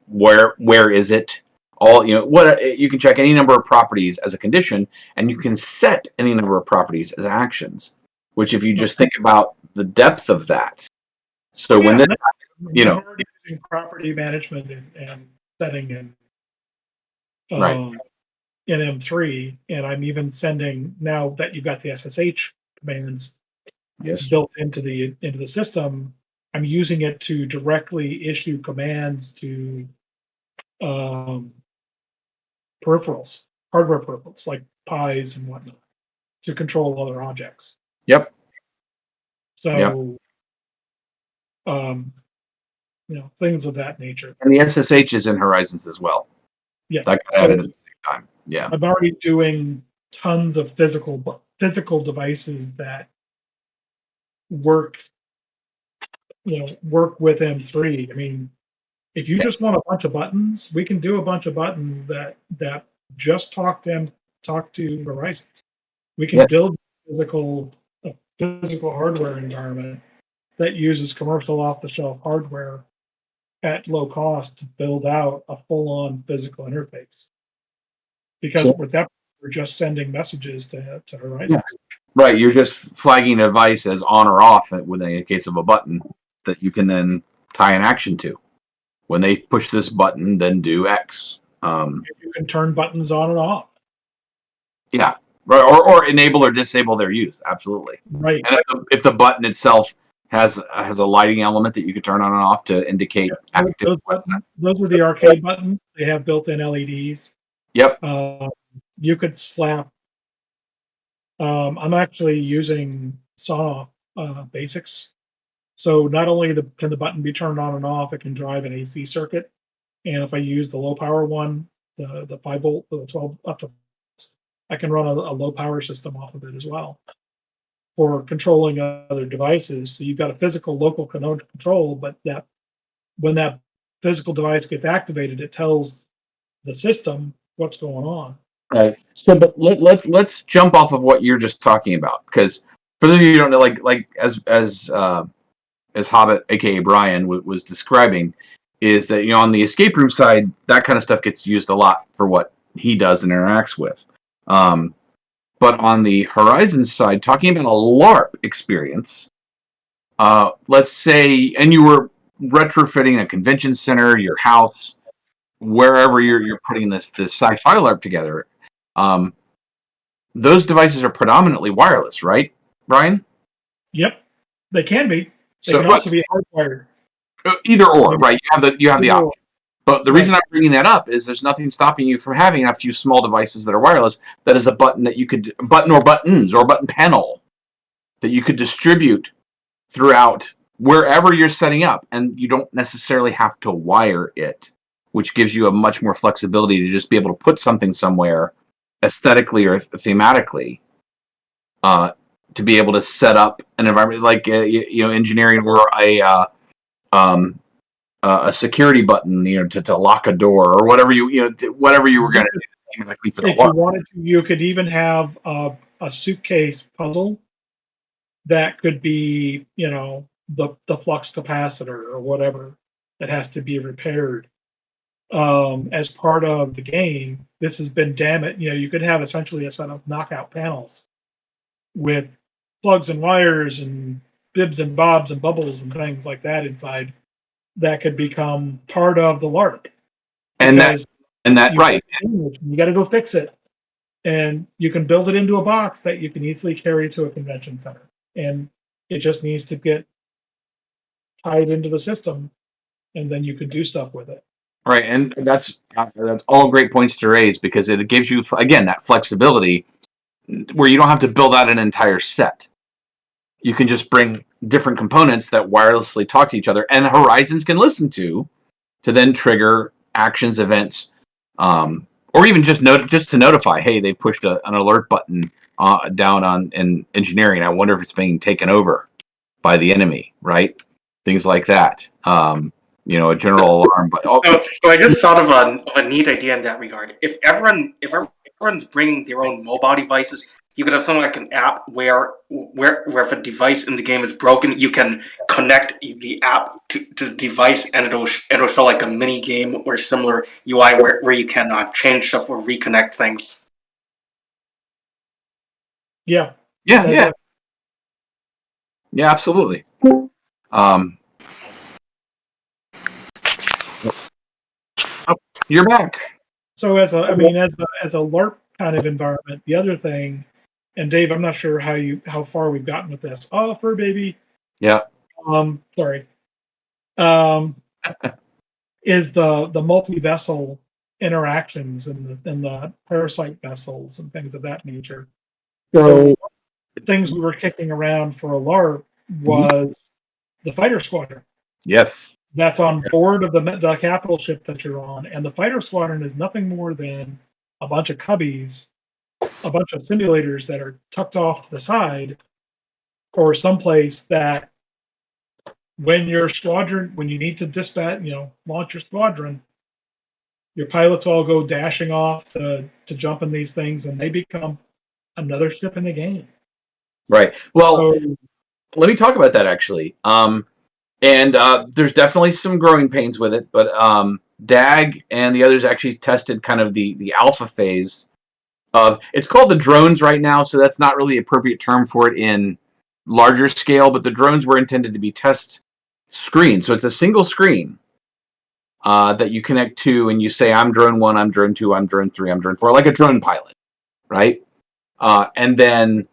where is it? All what you can check any number of properties as a condition, and you can set any number of properties as actions. Which, if you just think about the depth of that, so when this, I'm already using property management and setting in M3, and I'm even sending, now that you've got the SSH commands built into the system, I'm using it to directly issue commands to peripherals, hardware peripherals like pies and whatnot, to control other objects. Yep. So, things of that nature. And the SSH is in Horizons as well. Yeah. That got added at the same time. Yeah. I'm already doing tons of physical devices that work with M3. I mean, if you just want a bunch of buttons, we can do a bunch of buttons that just talk to Horizons. We can build a physical hardware environment that uses commercial off-the-shelf hardware at low cost to build out a full-on physical interface. Because with that, we're just sending messages to Horizons. Yeah. Right, you're just flagging a device as on or off within a case of a button that you can then tie an action to. When they push this button, then do X. You can turn buttons on and off. Yeah, or enable or disable their use. Absolutely. Right. And if the button itself has a lighting element that you could turn on and off to indicate active. Those are the arcade buttons. They have built-in LEDs. Yep. You could slap. I'm actually using Sonoff basics. So not only can the button be turned on and off, it can drive an AC circuit. And if I use the low power one, the 5 volt, the 12 up to, I can run a low power system off of it as well for controlling other devices. So you've got a physical local control, but when that physical device gets activated, it tells the system what's going on. Right. So, but let's jump off of what you're just talking about, because for those of you who don't know, like as Hobbit, aka Brian, was describing, is that on the escape room side, that kind of stuff gets used a lot for what he does and interacts with. But on the Horizon side, talking about a LARP experience, let's say, and you were retrofitting a convention center, your house, wherever you're putting this sci-fi LARP together. Those devices are predominantly wireless, right, Brian? Yep, they can be. They can also be hardwired. Either or, right? You have the option. But the reason I'm bringing that up is there's nothing stopping you from having a few small devices that are wireless. That is a button that you could or buttons or button panel that you could distribute throughout wherever you're setting up, and you don't necessarily have to wire it, which gives you a much more flexibility to just be able to put something somewhere aesthetically or thematically to be able to set up an environment like engineering or a security button, to lock a door or whatever whatever you were going to do. If you wanted to, you could even have a suitcase puzzle that could be, the flux capacitor or whatever that has to be repaired as part of the game. This has been damaged. You could have essentially a set of knockout panels with plugs and wires and bibs and bobs and bubbles and things like that inside that could become part of the LARP. And that right. You got to go fix it. And you can build it into a box that you can easily carry to a convention center. And it just needs to get tied into the system, and then you can do stuff with it. Right, and that's all great points to raise, because it gives you, again, that flexibility where you don't have to build out an entire set. You can just bring different components that wirelessly talk to each other, and Horizons can listen to then trigger actions, events, or even just to notify, hey, they pushed an alert button down in engineering. I wonder if it's being taken over by the enemy, right? Things like that. A general alarm. But so I just thought of a neat idea in that regard. If everyone's bringing their own mobile devices, you could have something like an app where if a device in the game is broken, you can connect the app to the device, and it'll show like a mini game or similar UI where you can change stuff or reconnect things. Yeah. Yeah, absolutely. You're back. So as a LARP kind of environment, the other thing, and Dave, I'm not sure how far we've gotten with this. Oh, fur baby. Yeah. Sorry. Is the multi-vessel interactions and the parasite vessels and things of that nature. So things we were kicking around for a LARP was the fighter squadron. Yes. That's on board of the capital ship that you're on, and the fighter squadron is nothing more than a bunch of cubbies, a bunch of simulators that are tucked off to the side, or someplace that when you need to dispatch, launch your squadron, your pilots all go dashing off to jump in these things, and they become another ship in the game. Right. Well, let me talk about that actually. And there's definitely some growing pains with it, but DAG and the others actually tested kind of the alpha phase of, it's called the drones right now, so that's not really the appropriate term for it in larger scale, but the drones were intended to be test screens. So it's a single screen that you connect to, and you say, I'm drone 1, I'm drone 2, I'm drone 3, I'm drone 4, like a drone pilot, right? And then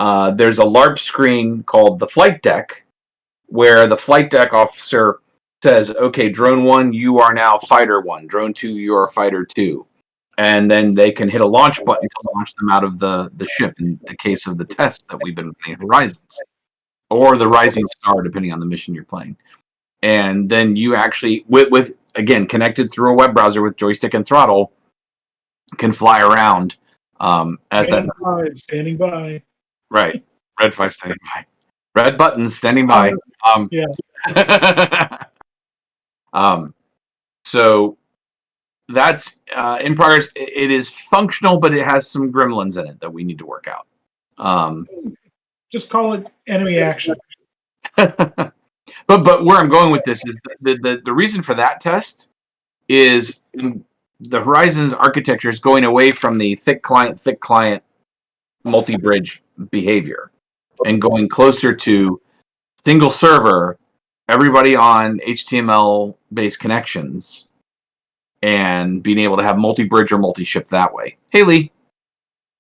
there's a LARP screen called the flight deck, where the flight deck officer says, okay, drone 1, you are now fighter 1. Drone 2, you are fighter 2. And then they can hit a launch button to launch them out of the ship in the case of the test that we've been playing, Horizons. Or the Rising Star, depending on the mission you're playing. And then you actually, with again, connected through a web browser with joystick and throttle, can fly around as standing by. Right. Red 5 standing by. Red buttons standing by. Yeah. So that's in progress. It is functional, but it has some gremlins in it that we need to work out. Just call it enemy action. But where I'm going with this is the reason for that test is the Horizons architecture is going away from the thick client multi-bridge behavior and going closer to single server, everybody on HTML based connections, and being able to have multi-bridge or multi-ship that way. Haley,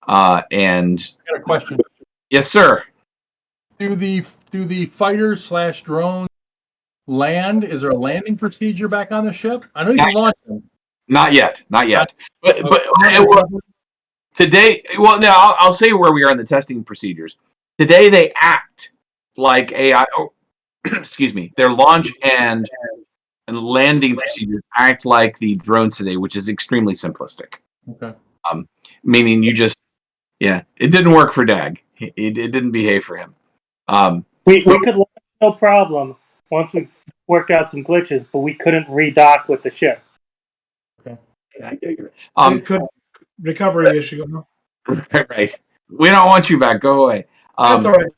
and I got a question. Yes, sir. Do the fighters/drones land? Is there a landing procedure back on the ship? I know you can launch them. Not yet. But today, well, no, I'll say where we are in the testing procedures. Today they act like AI. Excuse me. Their launch and landing procedures act like the drones today, which is extremely simplistic. Okay. Meaning you just, it didn't work for DAG. It didn't behave for him. We could launch no problem once we worked out some glitches, but we couldn't redock with the ship. Okay. Recovery issue. Right. We don't want you back. Go away. That's all right.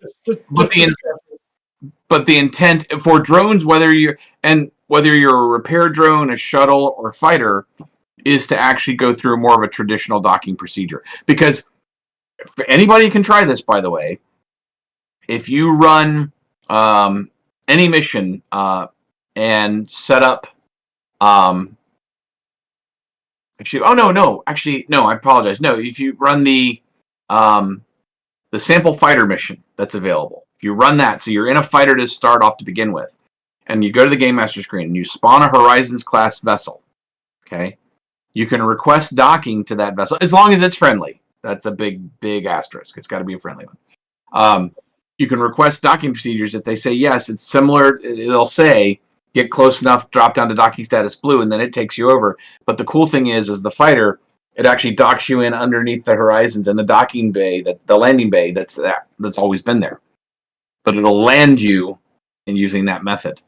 But the intent for drones, whether you're a repair drone, a shuttle, or fighter, is to actually go through more of a traditional docking procedure. Because anybody can try this, by the way. If you run any mission and set up, I apologize. No, if you run the sample fighter mission that's available, if you run that, so you're in a fighter to start off to begin with, and you go to the game master screen and you spawn a Horizons class vessel, okay, you can request docking to that vessel as long as it's friendly. That's a big asterisk. It's got to be a friendly one. You can request docking procedures. If they say yes, it's similar. It'll say get close enough, drop down to docking status blue, and then it takes you over. But the cool thing is the fighter, it actually docks you in underneath the Horizons and the docking bay, the landing bay that's always been there. But it'll land you in using that method,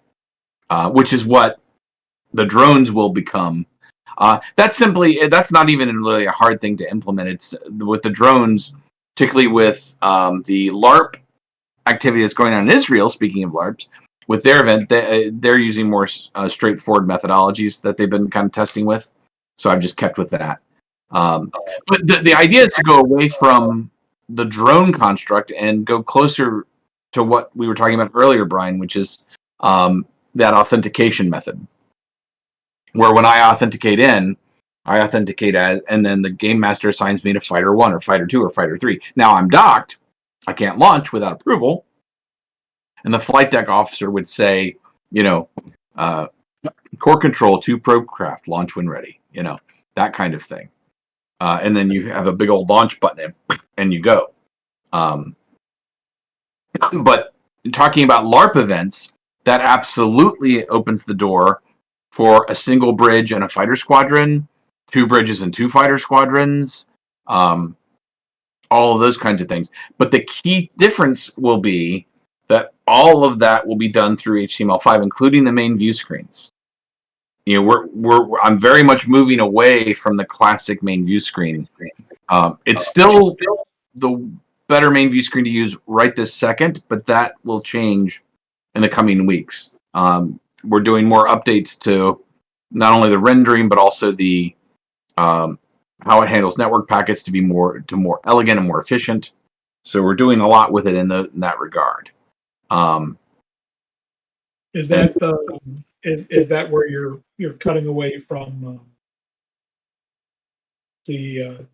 which is what the drones will become. That's not even really a hard thing to implement. It's with the drones. particularly with the LARP activity that's going on in Israel. Speaking of LARPs, with their event, they're using more straightforward methodologies that they've been kind of testing with. So I've just kept with that. But the idea is to go away from the drone construct and go closer to what we were talking about earlier, Brian, which is that authentication method, where when I authenticate in, I authenticate as, and then the game master assigns me to Fighter 1 or Fighter 2 or Fighter 3. Now I'm docked. I can't launch without approval. And the flight deck officer would say, core control to probe craft, launch when ready, that kind of thing. And then you have a big old launch button and you go. But talking about LARP events, that absolutely opens the door for a single bridge and a fighter squadron, 2 bridges and 2 fighter squadrons, all of those kinds of things. But the key difference will be that all of that will be done through HTML5, including the main view screens. I'm very much moving away from the classic main view screen. It's still the better main view screen to use right this second, but that will change in the coming weeks. We're doing more updates to not only the rendering, but also the how it handles network packets to be more elegant and more efficient. So we're doing a lot with it in that regard. Is that is that where you're cutting away from the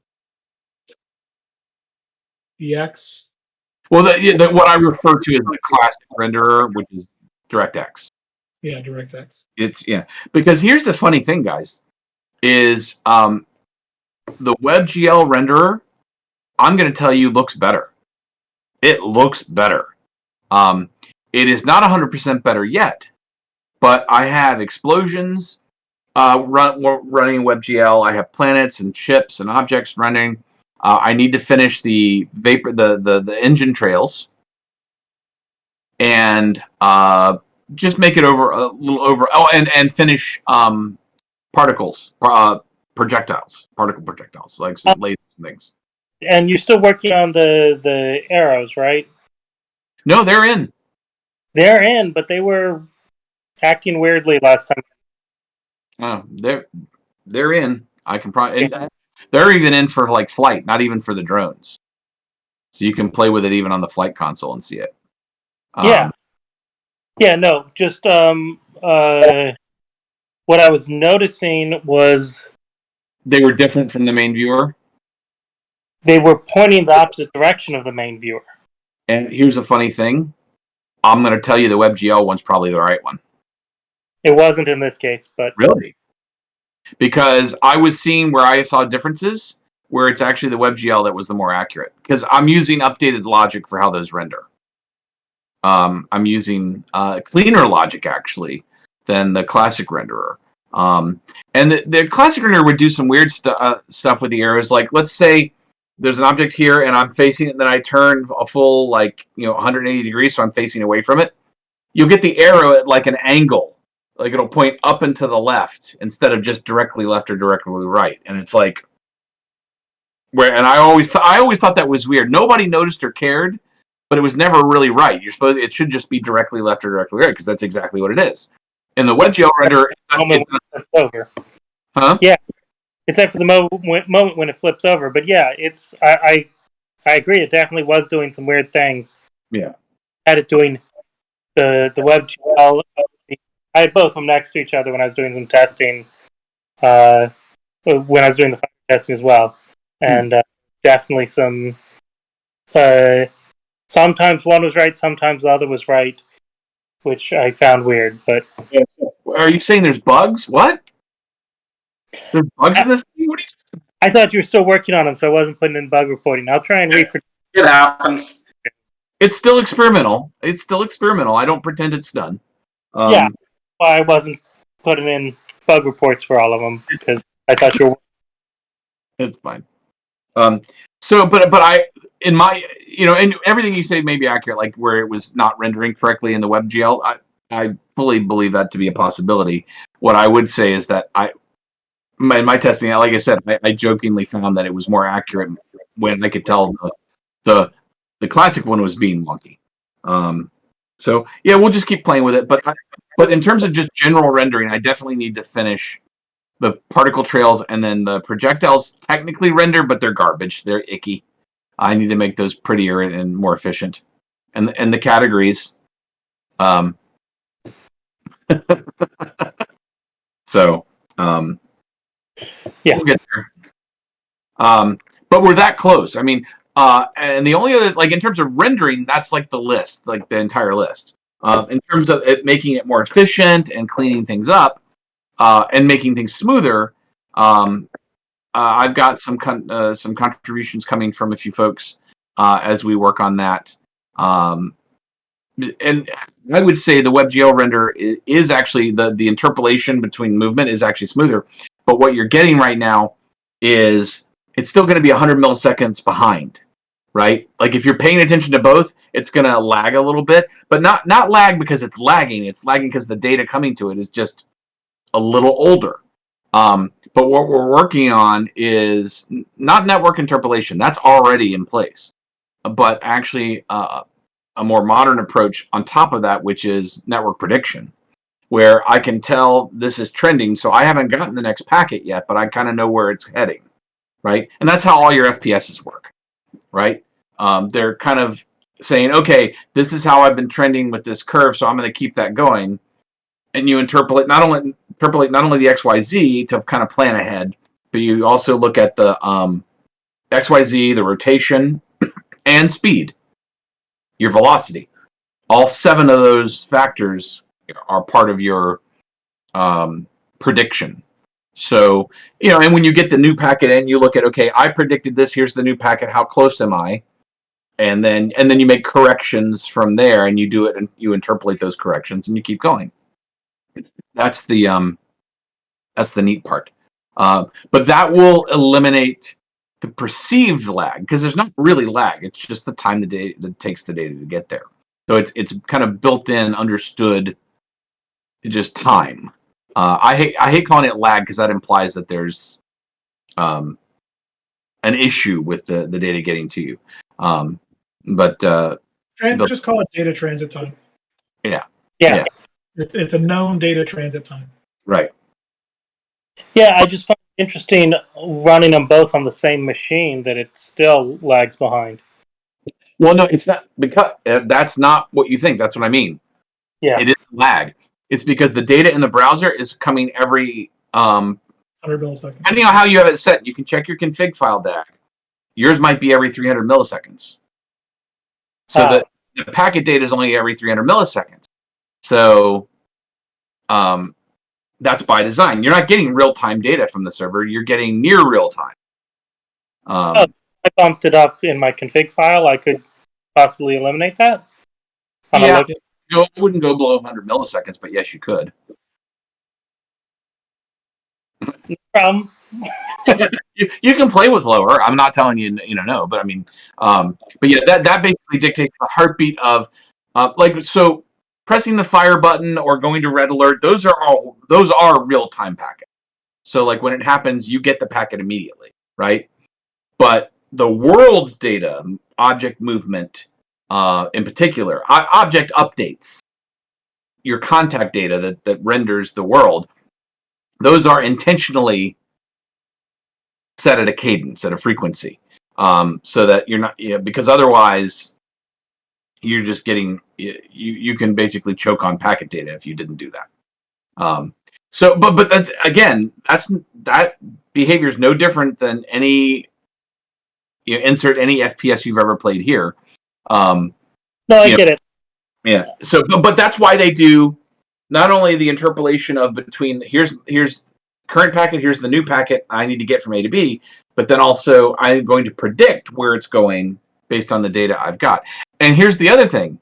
X? Well, what I refer to as the classic renderer, which is DirectX. Yeah, DirectX. Because here's the funny thing, guys, is the WebGL renderer, I'm going to tell you, looks better. It looks better. It is not 100% better yet, but I have explosions running WebGL. I have planets and ships and objects running. I need to finish the engine trails, and just make it over a little over. Oh, and finish particles, projectiles, particle projectiles, like some lasers and things. And you're still working on the arrows, right? No, they're in. They're in, but they were acting weirdly last time. They're in. I can probably. They're even in for like flight, not even for the drones. So you can play with it even on the flight console and see it. No, just what I was noticing was they were different from the main viewer. They were pointing the opposite direction of the main viewer. And here's a funny thing. I'm going to tell you the WebGL one's probably the right one. It wasn't in this case, but... Really? Because I was seeing where I saw differences, where it's actually the WebGL that was the more accurate. Because I'm using updated logic for how those render. I'm using cleaner logic, actually, than the classic renderer. And the classic renderer would do some weird stuff with the arrows. Like, let's say there's an object here, and I'm facing it, and then I turn a full, 180 degrees, so I'm facing away from it. You'll get the arrow at, an angle. Like, it'll point up and to the left, instead of just directly left or directly right. And it's like... And I always thought that was weird. Nobody noticed or cared, but it was never really right. It should just be directly left or directly right, because that's exactly what it is. In the WebGL renderer... over. Huh? Yeah. Except for the moment when it flips over. But yeah, it's I agree. It definitely was doing some weird things. Yeah. Had it doing the WebGL. I had both of them next to each other when I was doing some testing. When I was doing the testing as well. And definitely some... sometimes one was right, sometimes the other was right. Which I found weird, but... Are you saying there's bugs? What? There's bugs in this thing? What are you... I thought you were still working on them, so I wasn't putting in bug reporting. I'll try and reproduce. It happens. It's still experimental. I don't pretend it's done. Yeah, well, I wasn't putting in bug reports for all of them, because I thought you were... It's fine. But I, in my, and everything you say may be accurate, like where it was not rendering correctly in the WebGL. I fully believe that to be a possibility. What I would say is that in my testing, like I said, I jokingly found that it was more accurate when I could tell The classic one was being wonky. So yeah, we'll just keep playing with it. But in terms of just general rendering, I definitely need to finish the particle trails, and then the projectiles technically render, but they're garbage. They're icky. I need to make those prettier and more efficient. And the categories. So Yeah. we'll get there. But we're that close. I mean, and the only other, like in terms of rendering, that's like the list, like the entire list. In terms of it making it more efficient and cleaning things up, and making things smoother, I've got some contributions coming from a few folks as we work on that. And I would say the WebGL renderer is actually the interpolation between movement is actually smoother. But what you're getting right now is it's still going to be 100 milliseconds behind, right? Like if you're paying attention to both, it's going to lag a little bit, but not lag because it's lagging. It's lagging because the data coming to it is just a little older. But what we're working on is not network interpolation. That's already in place, but actually a more modern approach on top of that, which is network prediction, where I can tell this is trending. So I haven't gotten the next packet yet, but I kind of know where it's heading, right? And that's how all your FPSs work, right? They're kind of saying, okay, this is how I've been trending with this curve, so I'm going to keep that going. And you interpolate not only the XYZ to kind of plan ahead, but you also look at the XYZ, the rotation, and speed, your velocity. All 7 of those factors are part of your prediction. So, and when you get the new packet in, you look at, okay, I predicted this, here's the new packet, how close am I? And then you make corrections from there, and you do it, and you interpolate those corrections, and you keep going. That's the neat part. But that will eliminate the perceived lag, because there's not really lag. It's just the time that takes the data to get there. So it's kind of built in, understood, just time. I hate calling it lag because that implies that there's an issue with the data getting to you. But just call it data transit time. Yeah. It's a known data transit time. Right. Yeah, I just find it interesting running them both on the same machine that it still lags behind. Well, no, it's not, because that's not what you think. That's what I mean. Yeah. It is lag. It's because the data in the browser is coming every 100 milliseconds. Depending on how you have it set, you can check your config file DAG. Yours might be every 300 milliseconds. So the packet data is only every 300 milliseconds. So that's by design. You're not getting real-time data from the server. You're getting near real-time. I bumped it up in my config file. I could possibly eliminate that? Yeah, I wouldn't go below 100 milliseconds, but yes, you could. No problem. You can play with lower. I'm not telling you, no, but I mean, but yeah, that basically dictates the heartbeat of, so pressing the fire button or going to red alert. Those are real time packets. So like when it happens, you get the packet immediately, right? But the world data, object movement, in particular, object updates, your contact data that renders the world, those are intentionally set at a cadence, at a frequency, so that you're not, because otherwise you're just getting, you can basically choke on packet data if you didn't do that. So, but that's, again, that behavior is no different than any, insert any FPS you've ever played here. No, I get it. Yeah. So, but that's why they do not only the interpolation of between here's current packet, here's the new packet I need to get from A to B, but then also I'm going to predict where it's going based on the data I've got. And here's the other thing.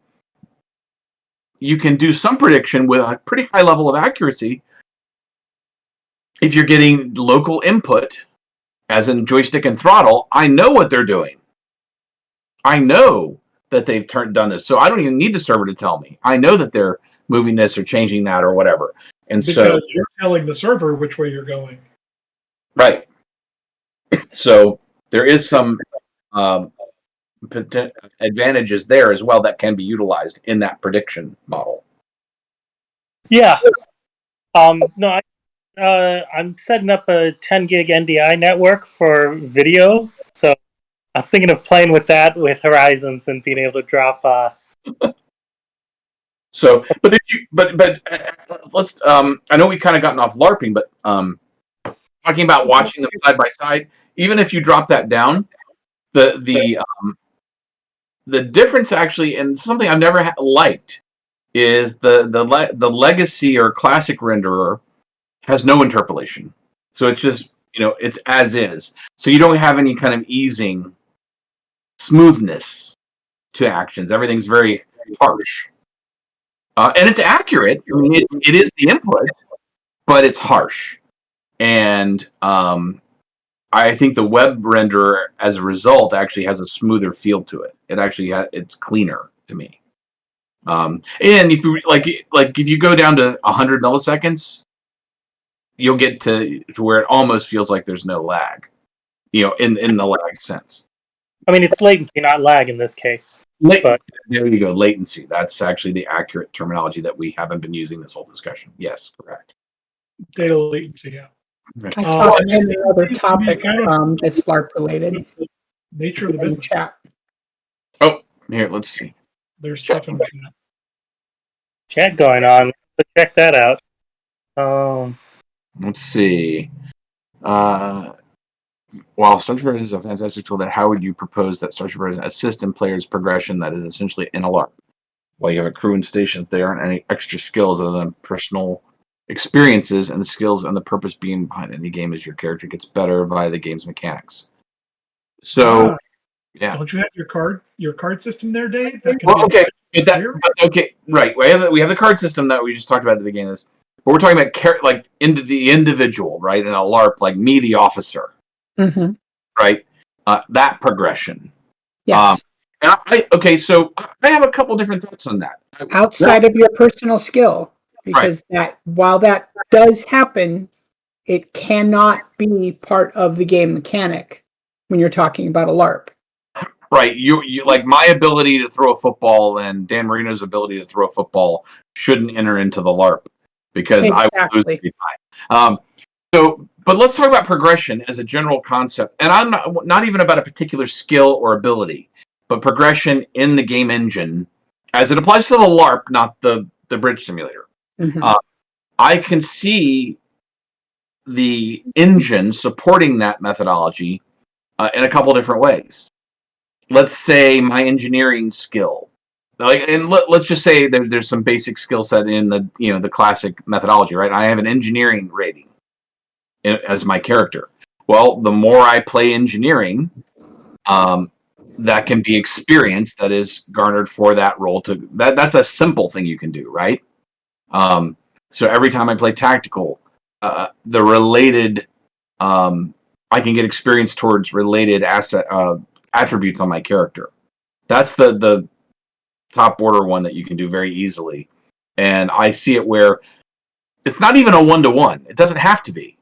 You can do some prediction with a pretty high level of accuracy if you're getting local input, as in joystick and throttle. I know what they're doing. I know that they've done this, so I don't even need the server to tell me. I know that they're moving this or changing that or whatever. And because you're telling the server which way you're going. Right. So there is some advantages there as well that can be utilized in that prediction model. Yeah. No, I'm setting up a 10 gig NDI network for video, so I was thinking of playing with that with Horizons and being able to drop. So, but let's. I know we kind of gotten off LARPing, but talking about watching them side by side. Even if you drop that down, the difference actually, and something I've never liked, is the legacy or classic renderer has no interpolation. So it's just, it's as is. So you don't have any kind of easing smoothness to actions. Everything's very harsh. And it's accurate. I mean, it is the input, but it's harsh. And I think the web renderer, as a result, actually has a smoother feel to it. It actually it's cleaner to me. And if you if you go down to 100 milliseconds, you'll get to where it almost feels like there's no lag, in the lag sense. I mean, it's latency, not lag in this case. There you go, latency. That's actually the accurate terminology that we haven't been using this whole discussion. Yes, correct. Data latency, yeah. Right. I tossed in another topic that's LARP related. Nature of the business. Chat. Oh, here, let's see. There's stuff in the chat. Chat going on. Let's check that out. Let's see. While Starship is a fantastic tool, how would you propose that Starship assist in players' progression that is essentially in a LARP? While you have a crew and stations, there aren't any extra skills other than personal experiences and the skills and the purpose being behind any game as your character gets better via the game's mechanics. So, yeah. Don't you have your card system there, Dave? Okay, right. We have the card system that we just talked about at the beginning of this, but we're talking about into the individual, right? In a LARP, like me, the officer. Mm-hmm. Right, that progression. Yes. So I have a couple different thoughts on that. Outside of your personal skill, because that while that does happen, it cannot be part of the game mechanic when you're talking about a LARP. Right. You like my ability to throw a football and Dan Marino's ability to throw a football shouldn't enter into the LARP because I would lose every time. But let's talk about progression as a general concept. And I'm not even about a particular skill or ability, but progression in the game engine as it applies to the LARP, not the bridge simulator. Mm-hmm. I can see the engine supporting that methodology in a couple different ways. Let's say my engineering skill. Let's just say there's some basic skill set in the classic methodology, right? I have an engineering rating as my character. Well, the more I play engineering, that can be experience that is garnered for that role. That's a simple thing you can do, right? So every time I play tactical, the related, I can get experience towards related attributes on my character. That's the top order one that you can do very easily, and I see it where it's not even a 1-to-1. It doesn't have to be.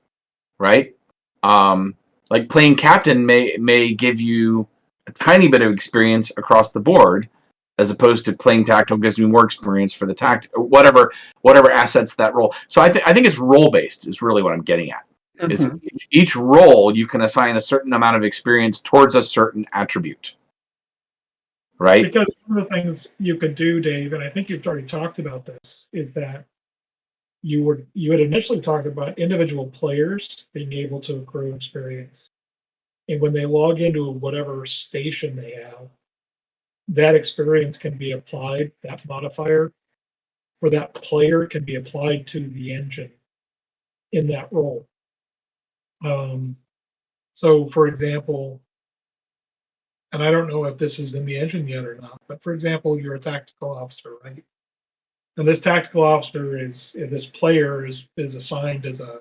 Right? Like playing captain may give you a tiny bit of experience across the board, as opposed to playing tactical gives me more experience for the whatever assets that role. So I think it's role based is really what I'm getting at. Mm-hmm. Is each role you can assign a certain amount of experience towards a certain attribute. Right? Because one of the things you could do, Dave, and I think you've already talked about this, is that you had initially talked about individual players being able to accrue experience. And when they log into whatever station they have, that experience can be applied, that modifier for that player can be applied to the engine in that role. So for example, and I don't know if this is in the engine yet or not, but for example, you're a tactical officer, right? And this tactical officer this player is assigned as a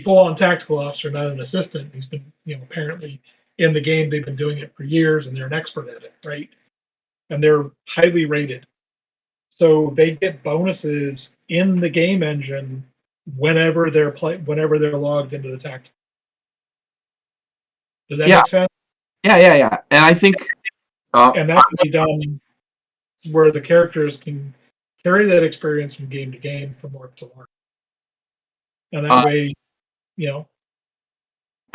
full-on tactical officer, not an assistant. He's been, apparently in the game, they've been doing it for years and they're an expert at it, right? And they're highly rated. So they get bonuses in the game engine whenever they're logged into the tactical. Does that make sense? Yeah. And I think, And that can be done where the characters can carry that experience from game to game, from LARP to LARP. And that way, you know,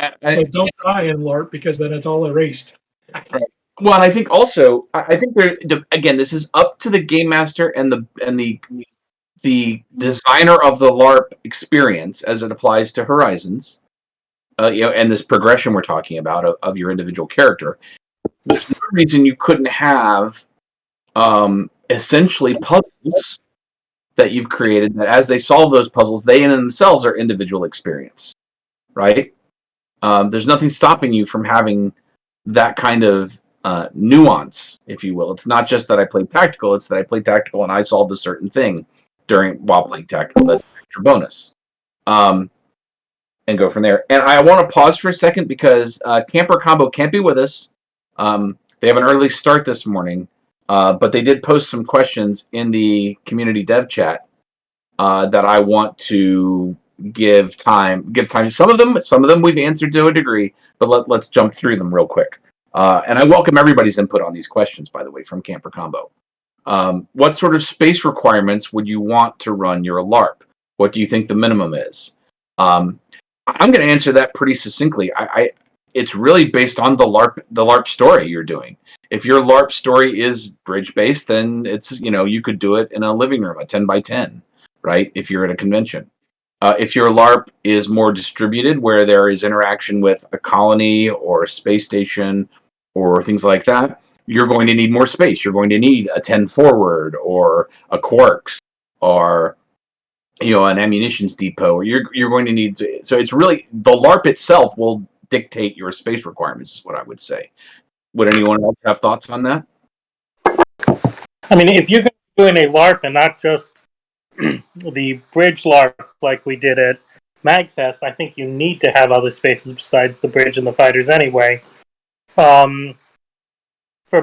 so don't die in LARP because then it's all erased. Right. Well, and I think also, I think again, this is up to the game master and the designer of the LARP experience as it applies to Horizons, and this progression we're talking about of your individual character. There's no reason you couldn't have essentially puzzles that you've created that, as they solve those puzzles, they in themselves are individual experience, right? There's nothing stopping you from having that kind of nuance, if you will. It's not just that I played tactical; it's that I played tactical and I solved a certain thing while playing tactical. That's an extra bonus, and go from there. And I want to pause for a second because Camper Combo can't be with us. They have an early start this morning, but they did post some questions in the community dev chat that I want to give time. Some of them we've answered to a degree, but let's jump through them real quick. And I welcome everybody's input on these questions, by the way, from Camper Combo. What sort of space requirements would you want to run your LARP? What do you think the minimum is? I'm going to answer that pretty succinctly. It's really based on the LARP story you're doing. If your LARP story is bridge based, then it's, you could do it in a living room, a 10 by 10, right? If you're at a convention. If your LARP is more distributed, where there is interaction with a colony or a space station or things like that, you're going to need more space. You're going to need a 10 forward or a quarks or an ammunitions depot. Or you're going to need to, so it's really the LARP itself will dictate your space requirements, is what I would say. Would anyone else have thoughts on that? I mean, if you're doing a LARP and not just the bridge LARP like we did at MagFest, I think you need to have other spaces besides the bridge and the fighters anyway. For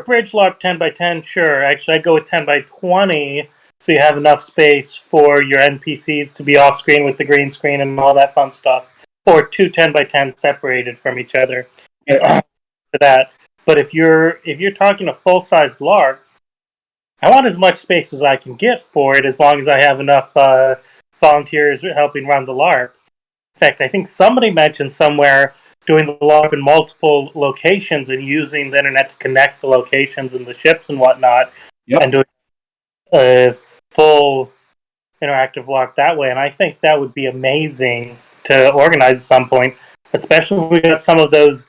bridge LARP 10 by 10, sure. Actually, I'd go with 10 by 20 so you have enough space for your NPCs to be off screen with the green screen and all that fun stuff. Or 2 10 by 10 separated from each other for that. But if you're talking a full-size LARP, I want as much space as I can get for it, as long as I have enough volunteers helping run the LARP. In fact, I think somebody mentioned somewhere doing the LARP in multiple locations and using the internet to connect the locations and the ships and whatnot, and doing a full interactive LARP that way. And I think that would be amazing to organize at some point, especially if we got some of those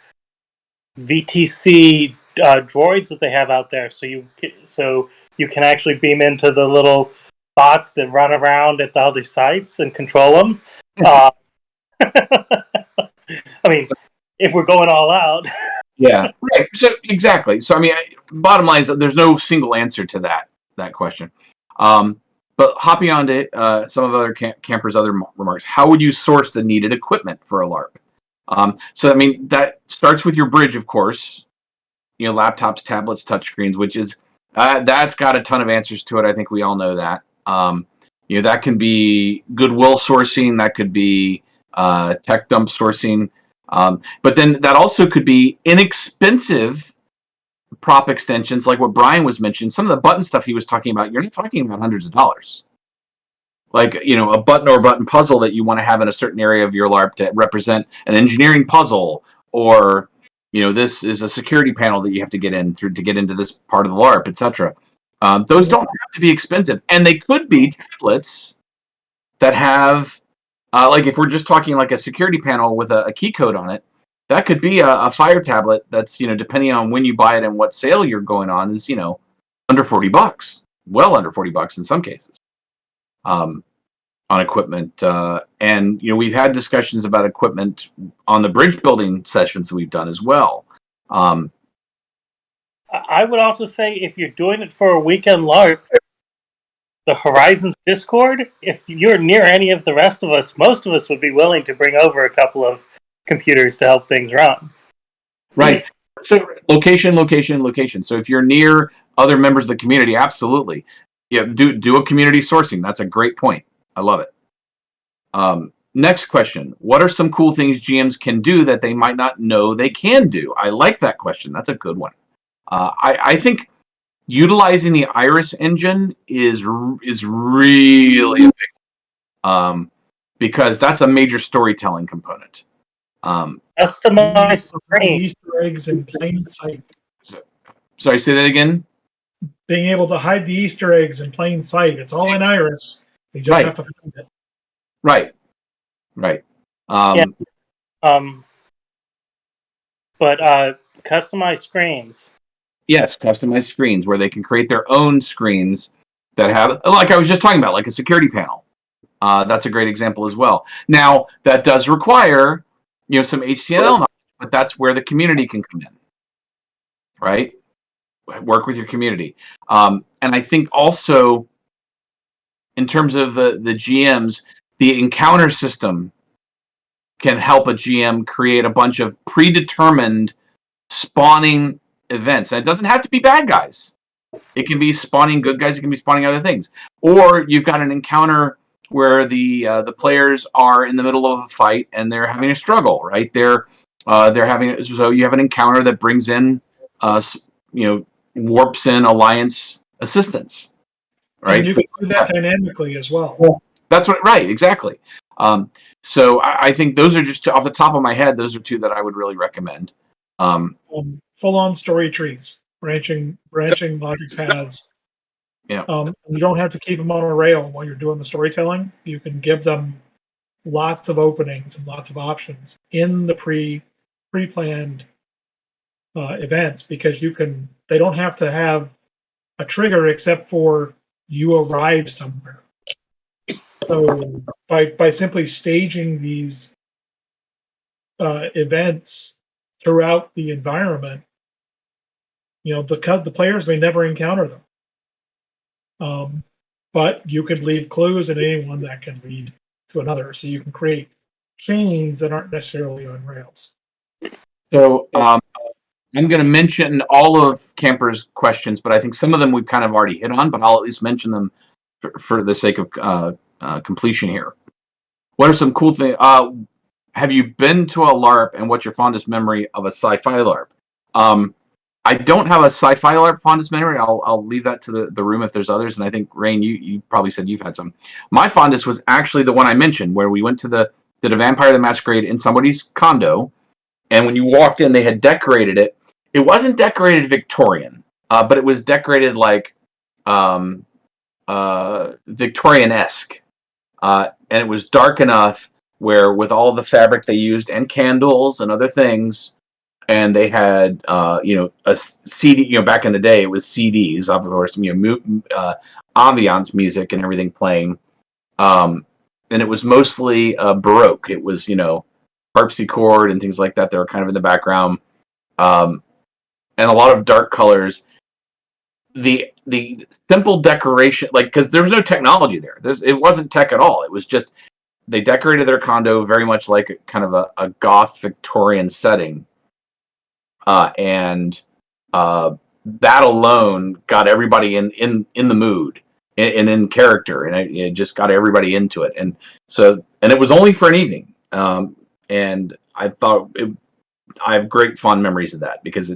VTC droids that they have out there, so you can actually beam into the little bots that run around at the other sites and control them. I mean, if we're going all out. Yeah, right. So exactly. So I mean, bottom line is that there's no single answer to that question. But hopping on to some of other campers' other remarks, how would you source the needed equipment for a LARP? So I mean, that starts with your bridge, of course. Laptops, tablets, touchscreens, which is that's got a ton of answers to it. I think we all know that. That can be Goodwill sourcing. That could be tech dump sourcing. But then that also could be inexpensive prop extensions, like what Brian was mentioning. Some of the button stuff he was talking about, you're not talking about hundreds of dollars. Like, a button or button puzzle that you want to have in a certain area of your LARP to represent an engineering puzzle, or, this is a security panel that you have to get in through to get into this part of the LARP, etc. Those don't have to be expensive. And they could be tablets that have, like if we're just talking like a security panel with a key code on it, that could be a Fire tablet that's, depending on when you buy it and what sale you're going on, is, under $40, well under $40 in some cases, on equipment. And, we've had discussions about equipment on the bridge building sessions that we've done as well. I would also say if you're doing it for a weekend LARP, the Horizons Discord, if you're near any of the rest of us, most of us would be willing to bring over a couple of computers to help things run. Right. So location. So if you're near other members of the community, absolutely. Yeah, do a community sourcing. That's a great point. I love it. next question. What are some cool things GMs can do that they might not know they can do? I like that question. That's a good one. I think utilizing the Iris engine is really a big because that's a major storytelling component. Customize Easter eggs in plain sight. Sorry, say that again. Being able to hide the Easter eggs in plain sight. It's all in Iris. You just have to find it. Right. But customize screens. Yes, customized screens where they can create their own screens that have, like I was just talking about, like a security panel. That's a great example as well. Now, that does require, some HTML knowledge, but that's where the community can come in, right? Work with your community. And I think also, in terms of the GMs, the encounter system can help a GM create a bunch of predetermined spawning events. And it doesn't have to be bad guys. It can be spawning good guys. It can be spawning other things. Or you've got an encounter where the players are in the middle of a fight and they're having a struggle, right? They're having, so you have an encounter that brings in, warps in alliance assistance, right? And you can do that dynamically as well. That's right, exactly. So I think those are just off the top of my head. Those are two that I would really recommend. Full-on story trees, branching logic paths. Yeah. You don't have to keep them on a rail while you're doing the storytelling. You can give them lots of openings and lots of options in the pre-planned events, because they don't have to have a trigger except for you arrive somewhere. So by simply staging these events throughout the environment, the players may never encounter them. But you could leave clues in any one that can lead to another. So you can create chains that aren't necessarily on rails. So I'm going to mention all of Camper's questions, but I think some of them we've kind of already hit on, but I'll at least mention them for the sake of completion here. What are some cool things? Have you been to a LARP, and what's your fondest memory of a sci-fi LARP? I don't have a sci-fi LARP fondest memory. I'll leave that to the room if there's others. And I think, Rain, you probably said you've had some. My fondest was actually the one I mentioned, where we went to the Vampire the Masquerade in somebody's condo, and when you walked in, they had decorated it. It wasn't decorated Victorian, but it was decorated like Victorian-esque. And it was dark enough where, with all the fabric they used and candles and other things, and they had a CD. Back in the day, it was CDs, of course. Ambiance music and everything playing, and it was mostly Baroque. It was harpsichord and things like that. They were kind of in the background, and a lot of dark colors. The simple decoration, because there was no technology there. It wasn't tech at all. It was just they decorated their condo very much like kind of a goth Victorian setting, and that alone got everybody in the mood and in character, and it just got everybody into it. And it was only for an evening, and I thought I have great fond memories of that, because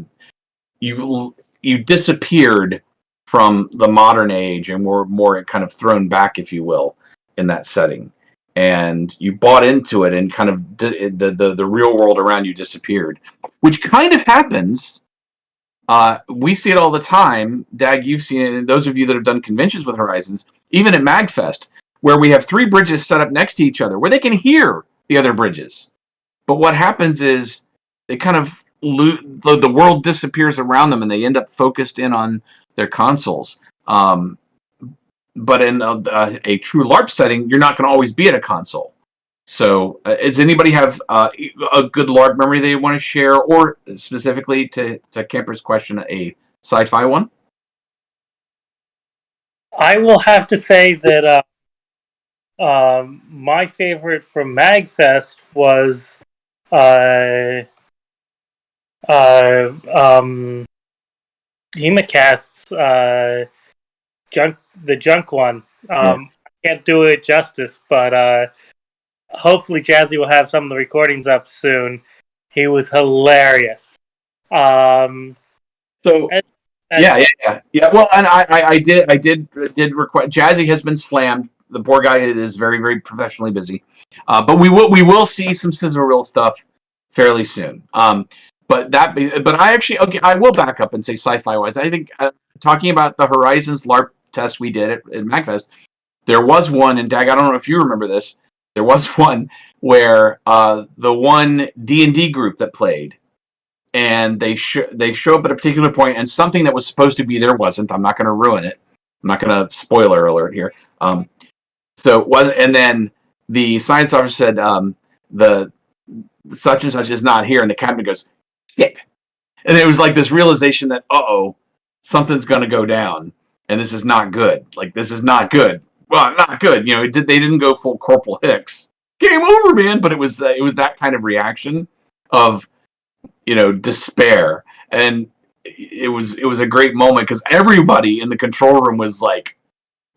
you disappeared from the modern age and were more kind of thrown back, if you will, in that setting, and you bought into it, and kind of the real world around you disappeared, which kind of happens. We see it all the time. Dag, you've seen it, and those of you that have done conventions with Horizons, even at MagFest, where we have 3 bridges set up next to each other, where they can hear the other bridges. But what happens is they kind of the world disappears around them, and they end up focused in on their consoles. But in a true LARP setting, you're not going to always be at a console. So, does anybody have a good LARP memory they want to share, or specifically to Camper's question, a sci-fi one? I will have to say that my favorite from MagFest was Hemacast's the junk one. I can't do it justice, but hopefully Jazzy will have some of the recordings up soon. He was hilarious. So yeah. Well, and I did request. Jazzy has been slammed. The poor guy is very, very professionally busy. But we will see some sizzle reel stuff fairly soon. But I actually, okay, I will back up and say sci-fi wise. I think talking about the Horizons LARP test we did at MagFest, there was one, and Dag, I don't know if you remember this. There was one where the one D&D group that played, and they show up at a particular point, and something that was supposed to be there wasn't. I'm not going to ruin it. I'm not going to spoiler alert here. And then the science officer said the such and such is not here, and the captain goes, "Shit!" And it was like this realization that something's going to go down, and this is not good. Like, this is not good. Well, not good. They didn't go full Corporal Hicks. Game over, man. But it was that kind of reaction of despair, and it was a great moment because everybody in the control room was like,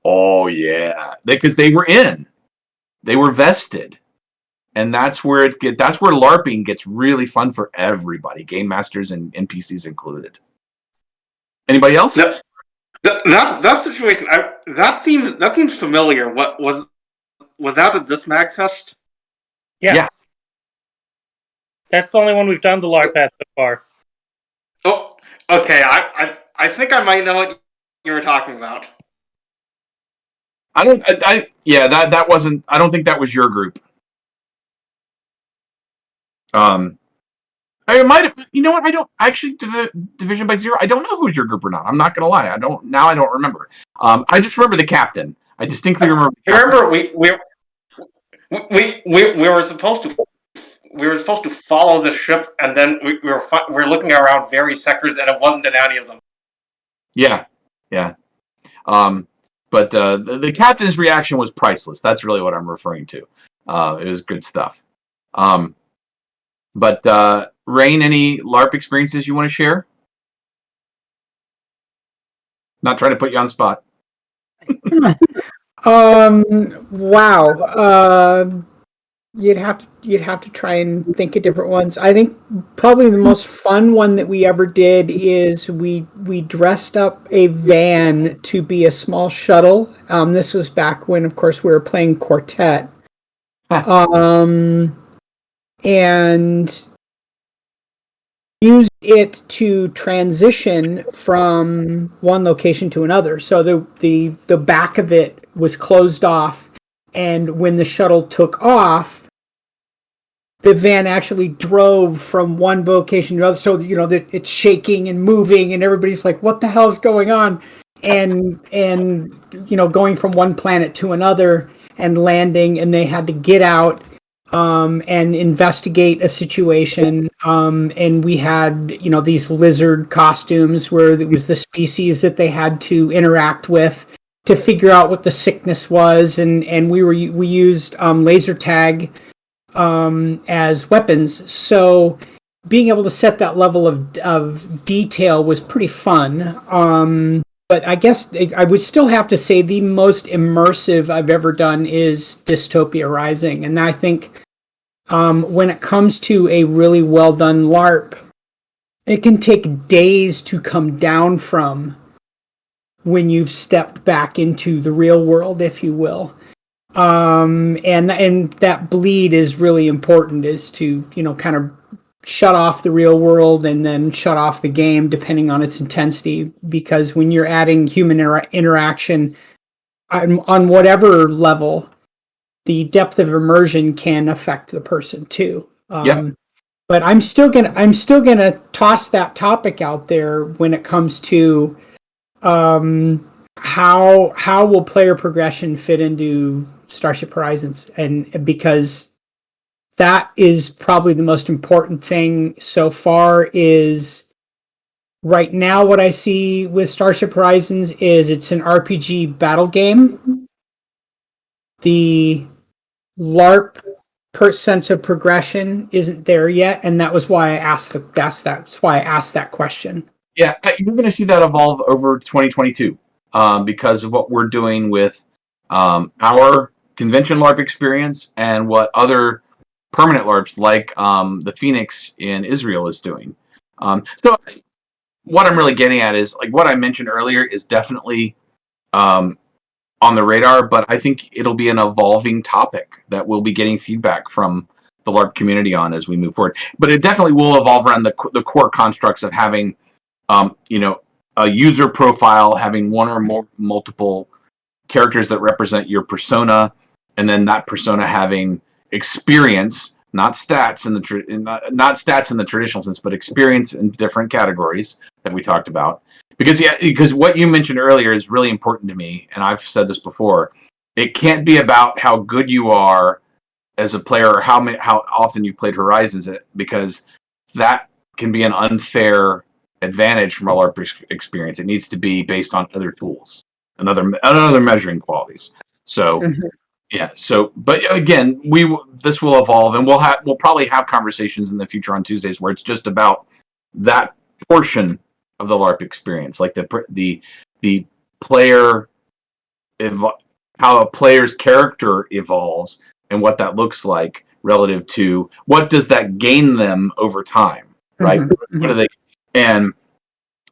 "Oh yeah," because they were vested, and that's where LARPing gets really fun for everybody, game masters and NPCs included. Anybody else? That situation, that seems familiar. What was that at this MagFest? Yeah. That's the only one we've done the LARP at so far. Oh, okay. I think I might know what you were talking about. That wasn't. I don't think that was your group. I might have. You know what? I don't actually. Division by Zero. I don't know who's your group or not. I'm not gonna lie. I don't remember. I just remember the captain. I distinctly remember. Remember, we were supposed to follow the ship, and then we were looking around various sectors, and it wasn't in any of them. Yeah. But the captain's reaction was priceless. That's really what I'm referring to. It was good stuff. But Rain, any LARP experiences you want to share? Not trying to put you on the spot. Wow. You'd have to try and think of different ones. I think probably the most fun one that we ever did is we dressed up a van to be a small shuttle. This was back when, of course, we were playing Quartet. And used it to transition from one location to another. So the back of it was closed off, and when the shuttle took off, the van actually drove from one location to another. So it's shaking and moving, and everybody's like, "What the hell's going on?" And going from one planet to another and landing, and they had to get out and investigate a situation. And we had, these lizard costumes where it was the species that they had to interact with to figure out what the sickness was. And we used laser tag as weapons. So being able to set that level of detail was pretty fun. But I guess I would still have to say the most immersive I've ever done is Dystopia Rising. And I think when it comes to a really well done LARP, it can take days to come down from when you've stepped back into the real world, if you will. And that bleed is really important, is to, kind of shut off the real world and then shut off the game depending on its intensity, because when you're adding human interaction on whatever level, the depth of immersion can affect the person too. But I'm still gonna toss that topic out there when it comes to how will player progression fit into Starship Horizons, and because that is probably the most important thing so far. Is right now what I see with Starship Horizons is it's an RPG battle game. The LARP sense of progression isn't there yet, and that was why I asked that question. Yeah, you're going to see that evolve over 2022 because of what we're doing with our convention LARP experience and what other permanent LARPs like the Phoenix in Israel is doing. So what I'm really getting at is, like what I mentioned earlier is definitely on the radar, but I think it'll be an evolving topic that we'll be getting feedback from the LARP community on as we move forward. But it definitely will evolve around the core constructs of having, a user profile, having one or more multiple characters that represent your persona, and then that persona having experience, not stats in the not stats in the traditional sense, but experience in different categories that we talked about. Because what you mentioned earlier is really important to me, and I've said this before. It can't be about how good you are as a player or how often you've played Horizons, because that can be an unfair advantage from a LARP experience. It needs to be based on other tools and other measuring qualities. So yeah. So, but again, this will evolve, and we'll probably have conversations in the future on Tuesdays where it's just about that portion of the LARP experience, like the player, how a player's character evolves and what that looks like relative to what does that gain them over time, right? What do they, and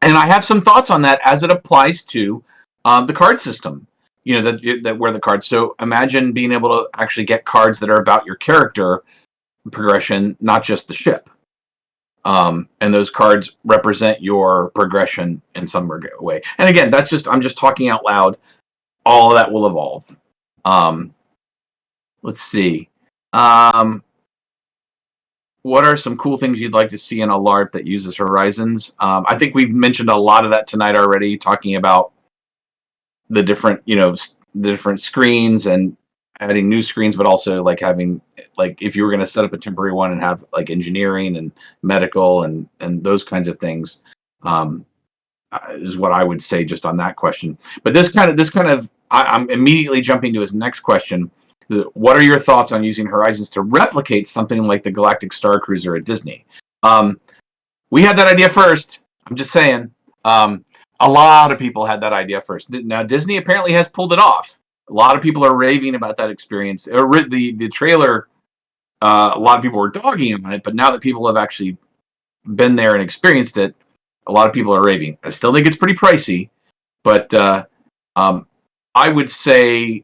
I have some thoughts on that as it applies to the card system. That where the cards. So imagine being able to actually get cards that are about your character progression, not just the ship. And those cards represent your progression in some way. And again, I'm just talking out loud. All of that will evolve. Let's see. What are some cool things you'd like to see in a LARP that uses Horizons? I think we've mentioned a lot of that tonight already, talking about the different, the different screens and adding new screens, but also like having, like, if you were going to set up a temporary one and have like engineering and medical and those kinds of things, is what I would say just on that question. But this kind of, I'm immediately jumping to his next question. What are your thoughts on using Horizons to replicate something like the Galactic Star Cruiser at Disney? We had that idea first. I'm just saying. A lot of people had that idea first. Now Disney apparently has pulled it off. A lot of people are raving about that experience. The trailer, a lot of people were dogging on it, but now that people have actually been there and experienced it, a lot of people are raving. I still think it's pretty pricey, but I would say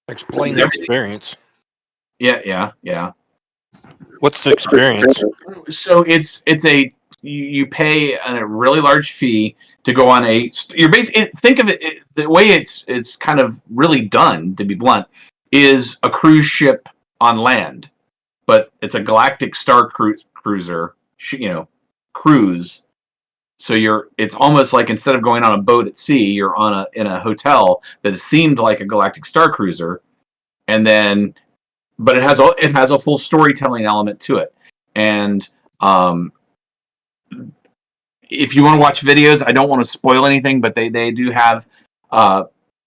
explain the experience. Yeah. What's the experience? So you pay a really large fee to go on you're basically, think of it, the way it's kind of really done, to be blunt, is a cruise ship on land, but it's a Galactic Star Cruiser, cruise. So it's almost like instead of going on a boat at sea, you're in a hotel that is themed like a Galactic Star Cruiser, and then, but it has a full storytelling element to it. And if you want to watch videos, I don't want to spoil anything, but they do have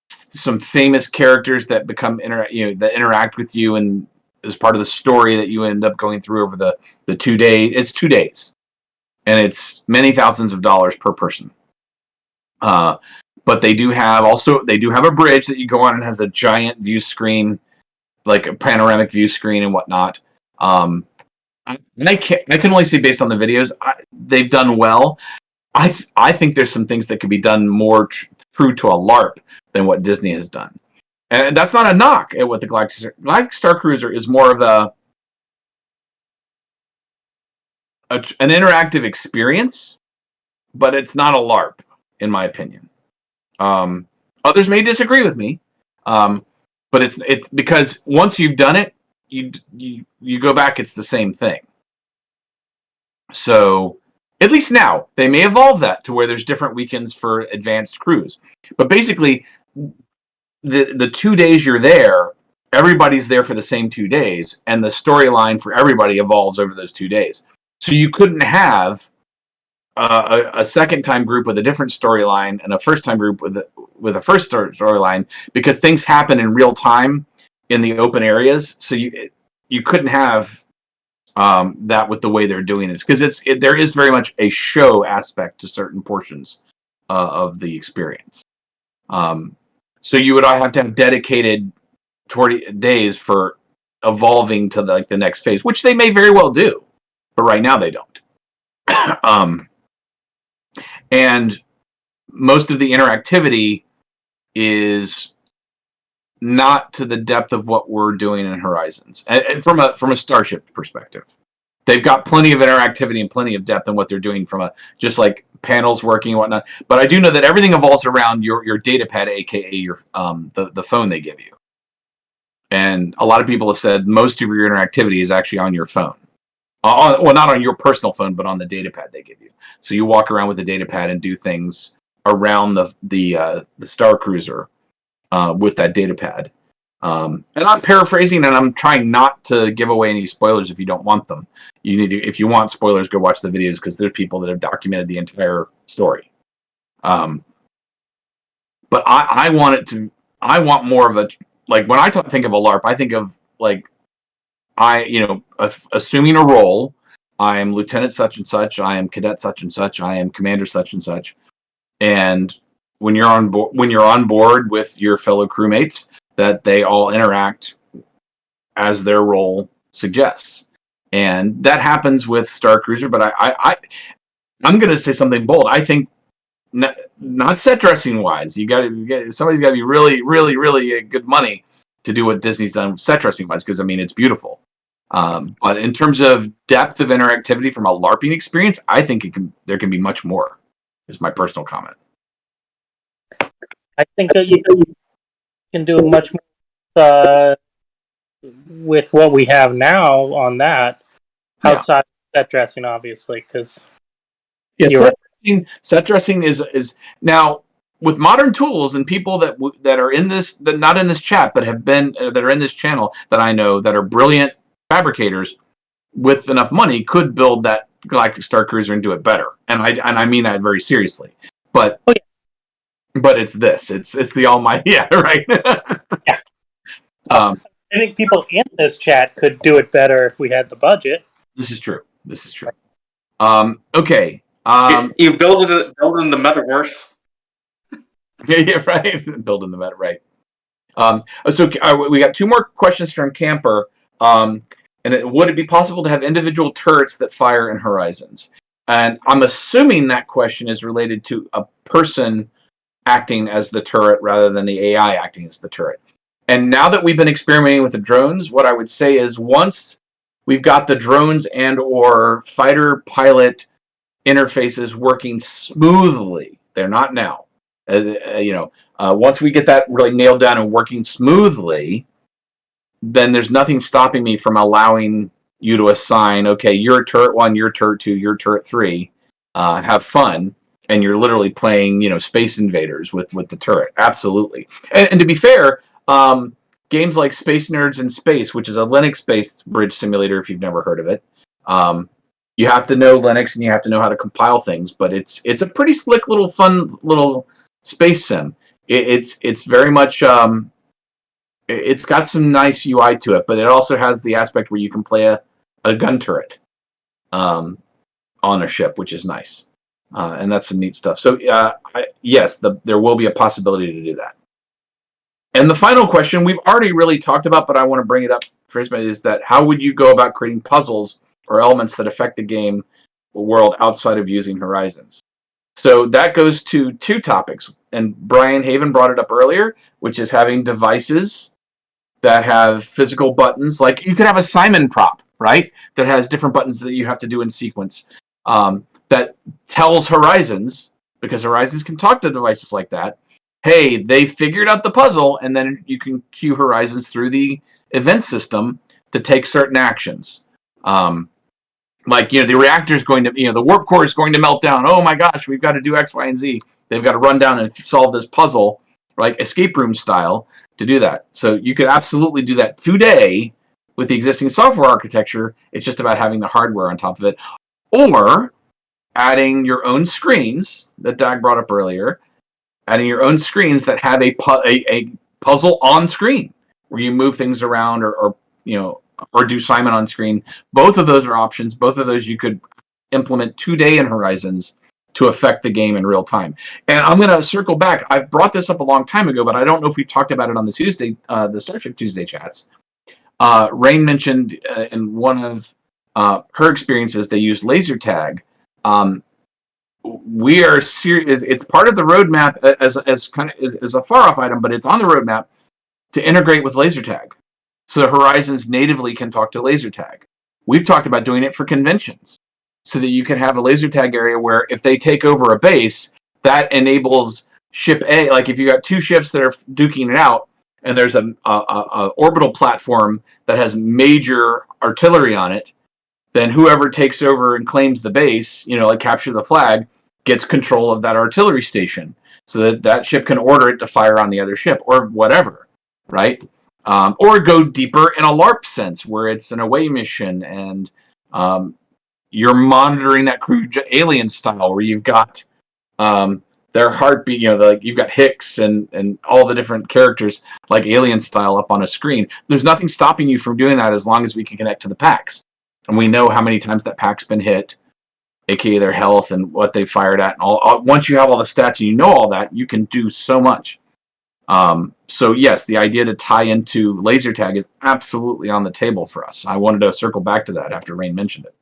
some famous characters that become that interact with you, and as part of the story that you end up going through over the 2 days. It's 2 days, and it's many thousands of dollars per person. But they do have a bridge that you go on and has a giant view screen, like a panoramic view screen and whatnot. I can only say based on the videos, they've done well. I think there's some things that could be done more true to a LARP than what Disney has done, and that's not a knock at what the Galactic Star Cruiser is. More of an interactive experience, but it's not a LARP, in my opinion. Others may disagree with me, but it's because once you've done it, you go back, it's the same thing. So at least now they may evolve that to where there's different weekends for advanced crews, but basically the 2 days you're there, everybody's there for the same 2 days, and the storyline for everybody evolves over those 2 days. So you couldn't have a second time group with a different storyline and a first time group with a first storyline, because things happen in real time in the open areas. So you couldn't have that with the way they're doing this, because there is very much a show aspect to certain portions of the experience. So you would have to have dedicated days for evolving to the next phase, which they may very well do, but right now they don't. And most of the interactivity is not to the depth of what we're doing in Horizons, and from a Starship perspective. They've got plenty of interactivity and plenty of depth in what they're doing from just like panels working and whatnot. But I do know that everything evolves around your data pad, aka your the phone they give you. And a lot of people have said most of your interactivity is actually on your phone. Well, not on your personal phone, but on the data pad they give you. So you walk around with the data pad and do things around the Star Cruiser with that data pad. And I'm paraphrasing, and I'm trying not to give away any spoilers if you don't want them. You need to, if you want spoilers, go watch the videos because there's people that have documented the entire story. But I want more of a, like when I think of a LARP, I think of assuming a role. I am Lieutenant such and such. I am Cadet such and such. I am Commander such and such. And when you're on board with your fellow crewmates, that they all interact as their role suggests. And that happens with Star Cruiser, but I'm going to say something bold. I think not set dressing wise. Somebody's got to be really, really, really good money to do what Disney's done set dressing wise, because I mean it's beautiful. But in terms of depth of interactivity from a LARPing experience, I think there can be much more. Is my personal comment. I think that you can do much more with what we have now on that, outside of set dressing, obviously, because set dressing is now with modern tools and people that are in this, that not in this chat, but have been that are in this channel that I know that are brilliant fabricators with enough money could build that Galactic Star Cruiser and do it better. And I mean that very seriously. But but it's the almighty, right. Yeah. I think people in this chat could do it better if we had the budget. This is true. Okay. You build it in the metaverse. Yeah, right. Build in the meta, right. So we got two more questions from Camper. Would it be possible to have individual turrets that fire in Horizons? And I'm assuming that question is related to a person acting as the turret rather than the AI acting as the turret. And now that we've been experimenting with the drones, what I would say is once we've got the drones and or fighter pilot interfaces working smoothly, they're not now. Once we get that really nailed down and working smoothly, then there's nothing stopping me from allowing you to assign, okay, you're turret 1, you're turret 2, you're turret 3, have fun, and you're literally playing, Space Invaders with the turret. Absolutely. And to be fair, games like Space Nerds in Space, which is a Linux-based bridge simulator, if you've never heard of it, you have to know Linux and you have to know how to compile things, but it's a pretty slick little fun little space sim. It's very much it's got some nice UI to it, but it also has the aspect where you can play a gun turret on a ship, which is nice. And that's some neat stuff. So yes, there will be a possibility to do that. And the final question we've already really talked about, but I want to bring it up for everybody, is that how would you go about creating puzzles or elements that affect the game world outside of using Horizons? So that goes to two topics. And Brian Haven brought it up earlier, which is having devices that have physical buttons. Like you could have a Simon prop, right? That has different buttons that you have to do in sequence. That tells Horizons, because Horizons can talk to devices like that, hey, they figured out the puzzle, and then you can cue Horizons through the event system to take certain actions. The reactor is going to, the warp core is going to melt down. Oh my gosh, we've got to do X, Y, and Z. They've got to run down and solve this puzzle, like escape room style, to do that. So you could absolutely do that today with the existing software architecture. It's just about having the hardware on top of it. Or adding your own screens that Dag brought up earlier, adding your own screens that have a puzzle on screen where you move things around or do Simon on screen. Both of those are options. Both of those you could implement today in Horizons to affect the game in real time. And I'm going to circle back. I brought this up a long time ago, but I don't know if we talked about it on the Tuesday, the Starship Tuesday chats. Rain mentioned in one of her experiences, they used laser tag. We are serious. It's part of the roadmap as a far off item, but it's on the roadmap to integrate with laser tag, so the Horizons natively can talk to laser tag. We've talked about doing it for conventions, so that you can have a laser tag area where if they take over a base, that enables ship A. Like if you got two ships that are duking it out, and there's a orbital platform that has major artillery on it, then whoever takes over and claims the base, like capture the flag, gets control of that artillery station, so that that ship can order it to fire on the other ship or whatever, right? Or go deeper in a LARP sense, where it's an away mission and you're monitoring that crew alien style, where you've got their heartbeat, you've got Hicks and all the different characters like alien style up on a screen. There's nothing stopping you from doing that as long as we can connect to the packs. And we know how many times that pack's been hit, aka their health and what they fired at. And all once you have all the stats and you know all that, you can do so much. So yes, the idea to tie into laser tag is absolutely on the table for us. I wanted to circle back to that after Rain mentioned it.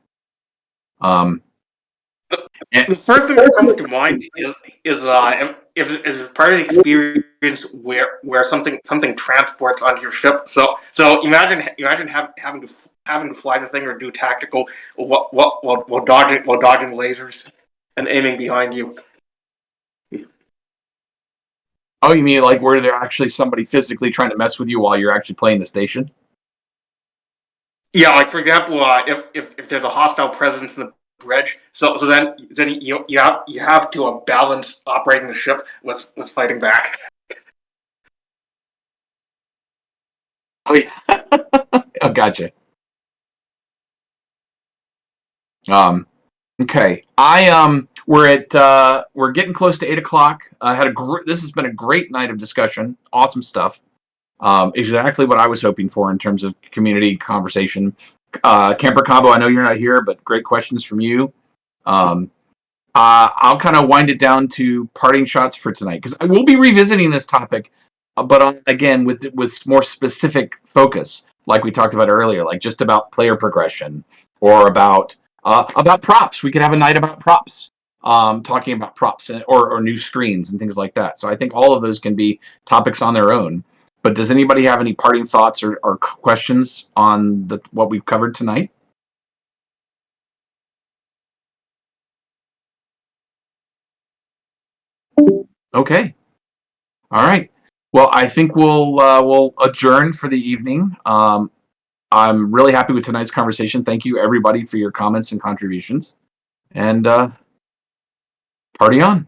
The first thing that comes to mind is if part of the experience where something transports onto your ship. So imagine having to fly the thing or do tactical while dodging lasers and aiming behind you. Oh, you mean like where they're actually somebody physically trying to mess with you while you're actually playing the station? Yeah, like for example, if there's a hostile presence in the bridge, so then you have to balance operating the ship with fighting back. Oh yeah. Oh, gotcha. Okay. We're getting close to 8 o'clock. This has been a great night of discussion. Awesome stuff. Exactly what I was hoping for in terms of community conversation. Camper Combo, I know you're not here, but great questions from you. I'll kind of wind it down to parting shots for tonight, because I will be revisiting this topic, but again with more specific focus, like we talked about earlier, like just about player progression or about props. We could have a night about props, talking about props or new screens and things like that. So I think all of those can be topics on their own. But does anybody have any parting thoughts or questions on what we've covered tonight? Okay. All right. Well, I think we'll adjourn for the evening. I'm really happy with tonight's conversation. Thank you, everybody, for your comments and contributions. And party on.